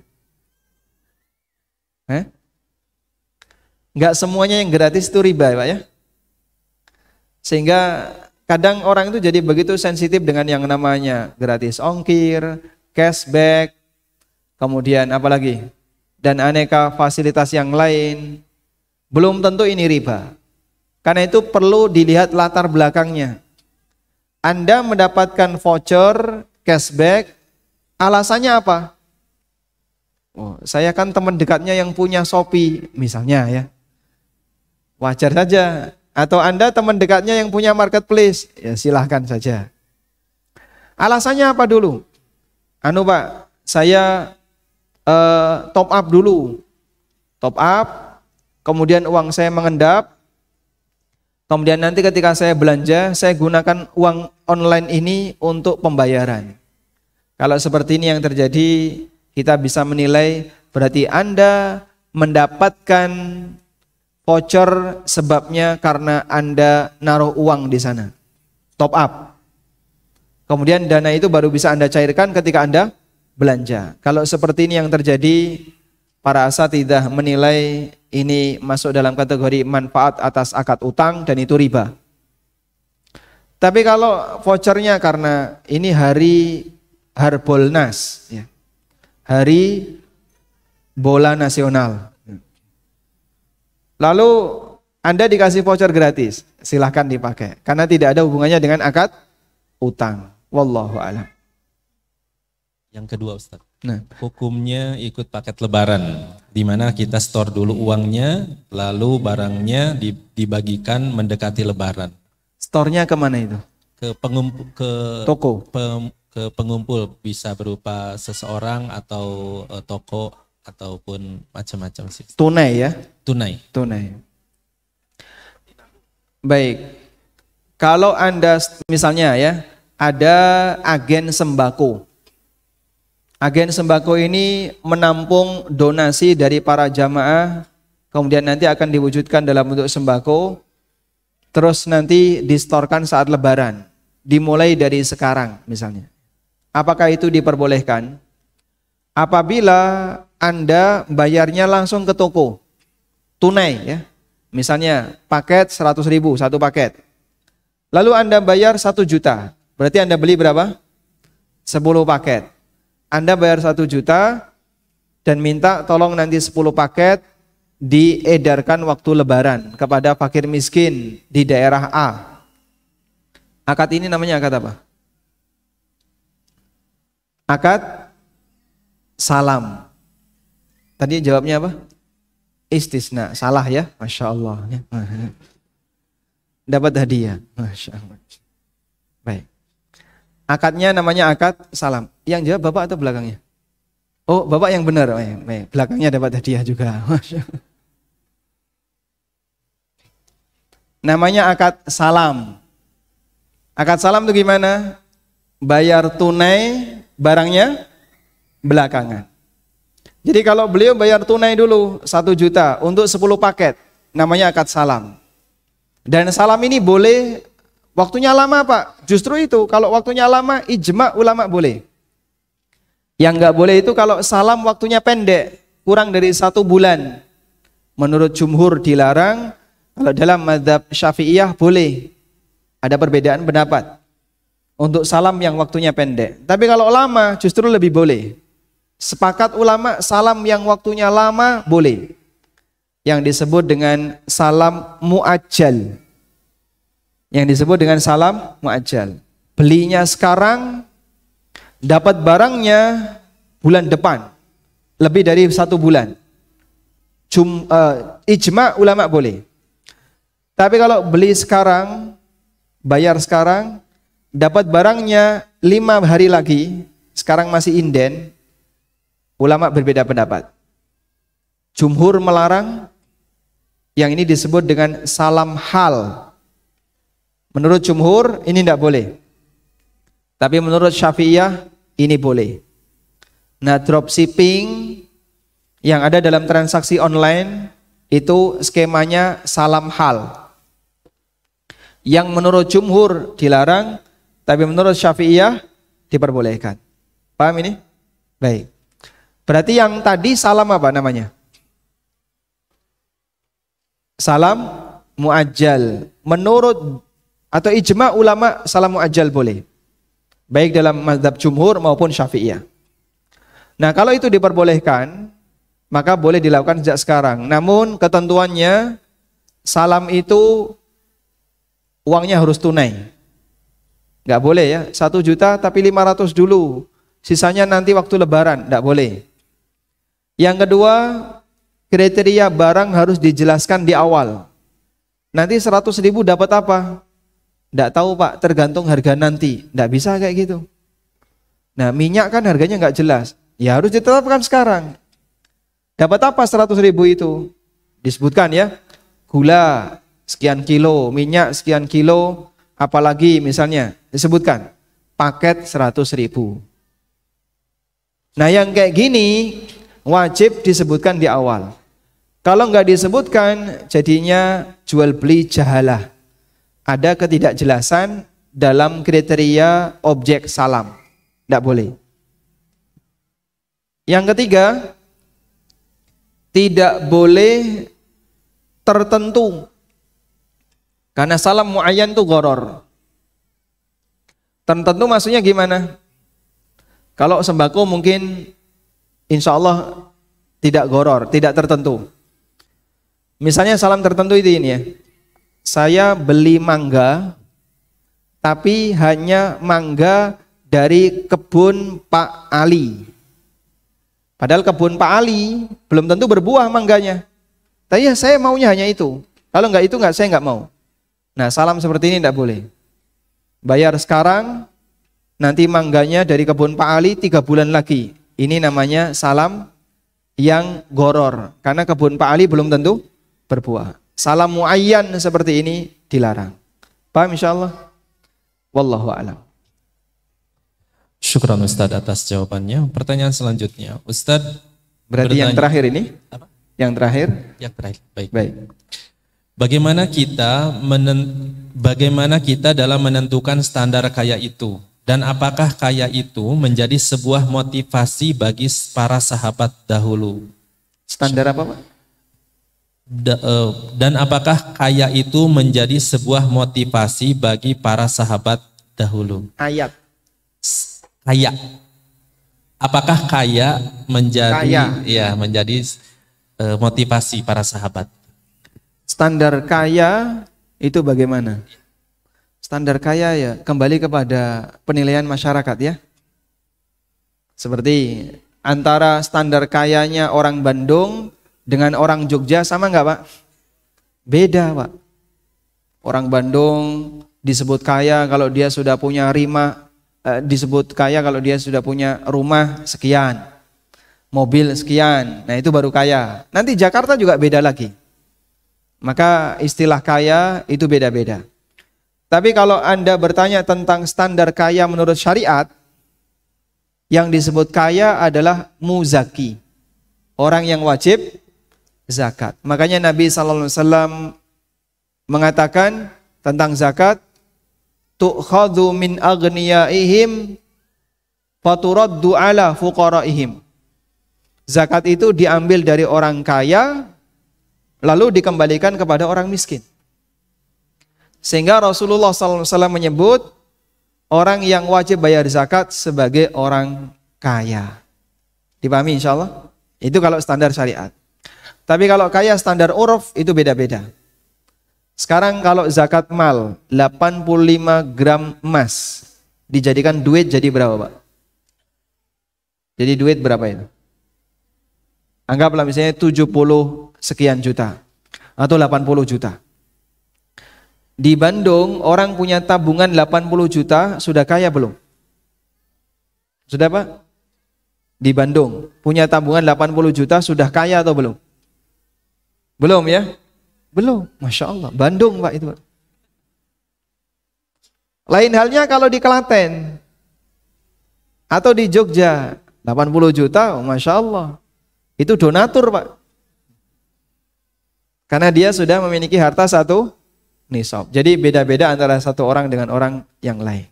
Enggak semuanya yang gratis itu riba ya Pak ya. Sehingga kadang orang itu jadi begitu sensitif dengan yang namanya gratis ongkir, cashback, kemudian apa lagi? Dan aneka fasilitas yang lain. Belum tentu ini riba. Karena itu perlu dilihat latar belakangnya. Anda mendapatkan voucher, cashback, alasannya apa? Oh, saya kan teman dekatnya yang punya Shopee, misalnya ya. Wajar saja. Atau Anda teman dekatnya yang punya marketplace, ya silahkan saja. Alasannya apa dulu? Pak, saya top up dulu. Top up, kemudian uang saya mengendap. Kemudian nanti ketika saya belanja, saya gunakan uang online ini untuk pembayaran. Kalau seperti ini yang terjadi, kita bisa menilai berarti Anda mendapatkan voucher sebabnya karena Anda naruh uang di sana. Top up. Kemudian dana itu baru bisa Anda cairkan ketika Anda belanja. Kalau seperti ini yang terjadi, para asatidzah menilai ini masuk dalam kategori manfaat atas akad utang dan itu riba. Tapi kalau vouchernya karena ini hari Harbolnas, ya, hari bola nasional, lalu Anda dikasih voucher gratis, silahkan dipakai karena tidak ada hubungannya dengan akad utang. Wallahu a'lam. Yang kedua Ustaz, hukumnya ikut paket lebaran, di mana kita store dulu uangnya, lalu barangnya dibagikan mendekati lebaran. Store-nya kemana itu? Ke pengumpul, ke toko, ke pengumpul, bisa berupa seseorang atau toko ataupun macam-macam sih. Tunai ya? Tunai. Baik. Kalau Anda misalnya ya, ada agen sembako. Agen sembako ini menampung donasi dari para jamaah, kemudian nanti akan diwujudkan dalam bentuk sembako, terus nanti distorkan saat lebaran, dimulai dari sekarang misalnya. Apakah itu diperbolehkan? Apabila Anda bayarnya langsung ke toko, tunai ya, misalnya paket 100.000 satu paket, lalu Anda bayar 1 juta, berarti Anda beli berapa? 10 paket. Anda bayar 1 juta dan minta tolong nanti 10 paket diedarkan waktu lebaran kepada fakir miskin di daerah A. Akad ini namanya akad apa? Akad salam. Tadi jawabnya apa? Istisna. Salah ya? Masya Allah. Dapat hadiah. Masya Allah. Baik. Akadnya namanya akad salam. Yang jawab bapak atau belakangnya? Oh, bapak yang benar. Belakangnya dapat hadiah juga. Namanya akad salam. Akad salam itu gimana? Bayar tunai, barangnya belakangan. Jadi kalau beliau bayar tunai dulu 1 juta untuk 10 paket, namanya akad salam. Dan salam ini boleh waktunya lama Pak. Justru itu kalau waktunya lama, ijma ulama boleh. Yang nggak boleh itu kalau salam waktunya pendek, kurang dari 1 bulan. Menurut jumhur dilarang. Kalau dalam mazhab Syafi'iyah boleh. Ada perbedaan pendapat untuk salam yang waktunya pendek. Tapi kalau lama justru lebih boleh. Sepakat ulama salam yang waktunya lama boleh. Yang disebut dengan salam mu'ajjal. Yang disebut dengan salam mu'ajjal. Belinya sekarang, dapat barangnya bulan depan. Lebih dari 1 bulan. Ijma ulama boleh. Tapi kalau beli sekarang, bayar sekarang, dapat barangnya 5 hari lagi, sekarang masih inden, ulama berbeda pendapat. Jumhur melarang, yang ini disebut dengan salam hal. Menurut jumhur ini tidak boleh. Tapi menurut Syafi'iyah ini boleh. Nah, dropshipping yang ada dalam transaksi online itu skemanya salam hal. Yang menurut jumhur dilarang, tapi menurut Syafi'iyah diperbolehkan. Paham ini? Baik. Berarti yang tadi salam apa namanya? Salam muajjal. Menurut atau ijma ulama salam muajjal boleh. Baik dalam mazhab jumhur maupun Syafi'iyah. Nah, kalau itu diperbolehkan, maka boleh dilakukan sejak sekarang. Namun ketentuannya salam itu uangnya harus tunai. Nggak boleh ya, 1 juta tapi 500 dulu. Sisanya nanti waktu lebaran, nggak boleh. Yang kedua, kriteria barang harus dijelaskan di awal. Nanti 100.000 dapat apa? Nggak tahu Pak, tergantung harga nanti. Nggak bisa kayak gitu. Nah, minyak kan harganya nggak jelas. Ya harus ditetapkan sekarang. Dapat apa 100.000 itu? Disebutkan ya, gula sekian kilo, minyak sekian kilo, apalagi misalnya disebutkan paket 100.000. Nah, yang kayak gini wajib disebutkan di awal. Kalau nggak disebutkan, jadinya jual beli jahalah. Ada ketidakjelasan dalam kriteria objek salam. Tidak boleh. Yang ketiga, tidak boleh tertentu. Karena salam muayyan itu gharar. Tertentu maksudnya gimana? Kalau sembako mungkin insya Allah tidak gharar, tidak tertentu. Misalnya salam tertentu itu ini ya. Saya beli mangga, tapi hanya mangga dari kebun Pak Ali. Padahal kebun Pak Ali belum tentu berbuah mangganya. Tapi ya saya maunya hanya itu. Kalau enggak itu saya enggak mau. Nah, salam seperti ini enggak boleh. Bayar sekarang, nanti mangganya dari kebun Pak Ali 3 bulan lagi. Ini namanya salam yang gharar. Karena kebun Pak Ali belum tentu berbuah. Salam muayyan seperti ini dilarang. Paham insyaallah? Wallahu a'lam. Syukran Ustaz atas jawabannya. Pertanyaan selanjutnya, Ustaz. Berarti yang terakhir ini? Apa? Yang terakhir? Yang terakhir. Baik. Baik. Bagaimana kita dalam menentukan standar kaya itu? Dan apakah kaya itu menjadi sebuah motivasi bagi para sahabat dahulu? Standar apa, Pak? Dan apakah kaya itu menjadi sebuah motivasi bagi para sahabat dahulu? Ayat. Kaya. Apakah kaya menjadi motivasi para sahabat? Standar kaya itu bagaimana? Standar kaya ya kembali kepada penilaian masyarakat ya. Seperti antara standar kayanya orang Bandung dengan orang Jogja sama enggak, Pak? Beda, Pak. Orang Bandung disebut kaya kalau dia sudah punya disebut kaya kalau dia sudah punya rumah sekian, mobil sekian. Nah, itu baru kaya. Nanti Jakarta juga beda lagi. Maka istilah kaya itu beda-beda. Tapi kalau Anda bertanya tentang standar kaya menurut syariat, yang disebut kaya adalah muzaki, orang yang wajib zakat. Makanya Nabi SAW mengatakan tentang zakat, tu'khadhu min aghniyaihim faturaddu ala fuqaraihim. Zakat itu diambil dari orang kaya lalu dikembalikan kepada orang miskin. Sehingga Rasulullah SAW menyebut orang yang wajib bayar zakat sebagai orang kaya. Dipahami insyaallah? Itu kalau standar syariat. Tapi kalau kaya standar uruf itu beda-beda. Sekarang kalau zakat mal 85 gram emas dijadikan duit jadi berapa, Pak? Jadi duit berapa itu? Anggaplah misalnya 70 sekian juta atau 80 juta. Di Bandung orang punya tabungan 80 juta sudah kaya belum? Sudah, Pak? Di Bandung punya tabungan 80 juta sudah kaya atau belum? Belum ya? Belum. Masya Allah. Bandung, Pak, itu, Pak. Lain halnya kalau di Klaten. Atau di Jogja 80 juta, Masya Allah. Itu donatur Pak. Karena dia sudah memiliki harta satu nisab. Jadi beda-beda antara satu orang dengan orang yang lain.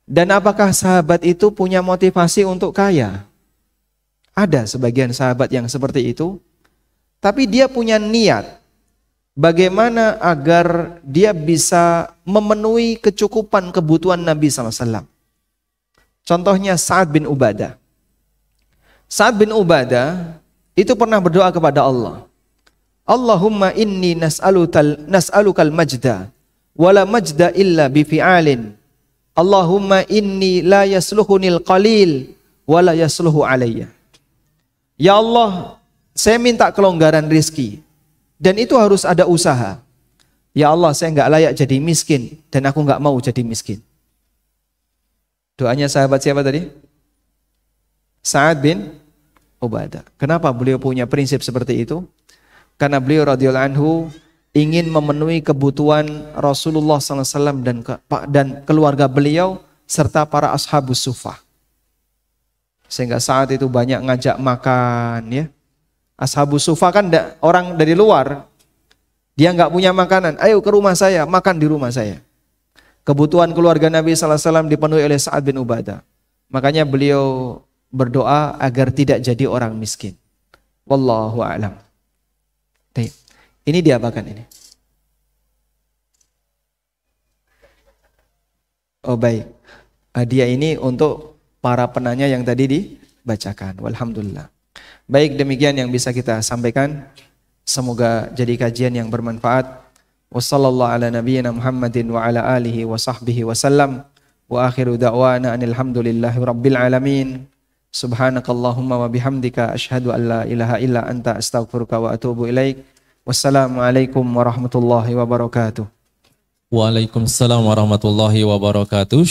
Dan apakah sahabat itu punya motivasi untuk kaya? Ada sebagian sahabat yang seperti itu. Tapi dia punya niat. Bagaimana agar dia bisa memenuhi kecukupan kebutuhan Nabi SAW. Contohnya Sa'ad bin Ubadah. Sa'ad bin Ubadah itu pernah berdoa kepada Allah. Allahumma inni nas'alukal majda. Wala majda illa bifi'alin. Allahumma inni la yasluhunil qalil. Wala yasluhu alayya. Ya Allah, saya minta kelonggaran rizki. Dan itu harus ada usaha. Ya Allah, saya enggak layak jadi miskin. Dan aku enggak mau jadi miskin. Doanya sahabat siapa tadi? Sa'ad bin Ubadah. Kenapa beliau punya prinsip seperti itu? Karena beliau radhiyallahu anhu ingin memenuhi kebutuhan Rasulullah SAW dan keluarga beliau serta para ashabus suffah. Sehingga saat itu banyak ngajak makan ya. Ashabus suffah kan orang dari luar, dia nggak punya makanan, ayo ke rumah saya, makan di rumah saya. Kebutuhan keluarga Nabi SAW dipenuhi oleh Sa'ad bin Ubadah. Makanya beliau berdoa agar tidak jadi orang miskin. Wallahu a'lam. Ini diapakan ini? Oh baik, hadiah ini untuk para penanya yang tadi dibacakan. Walhamdulillah. Baik, demikian yang bisa kita sampaikan. Semoga jadi kajian yang bermanfaat. Wassallallahu ala nabiyyina Muhammadin wa ala alihi wa sahbihi wasallam. Wa akhiru da'wana anilhamdulillahi rabbil alamin. Subhanakallahumma wa bihamdika asyhadu an la ilaha illa anta astaghfiruka wa atubu ilaik. Wassalamualaikum warahmatullahi wabarakatuh. Waalaikumsalam warahmatullahi wabarakatuh.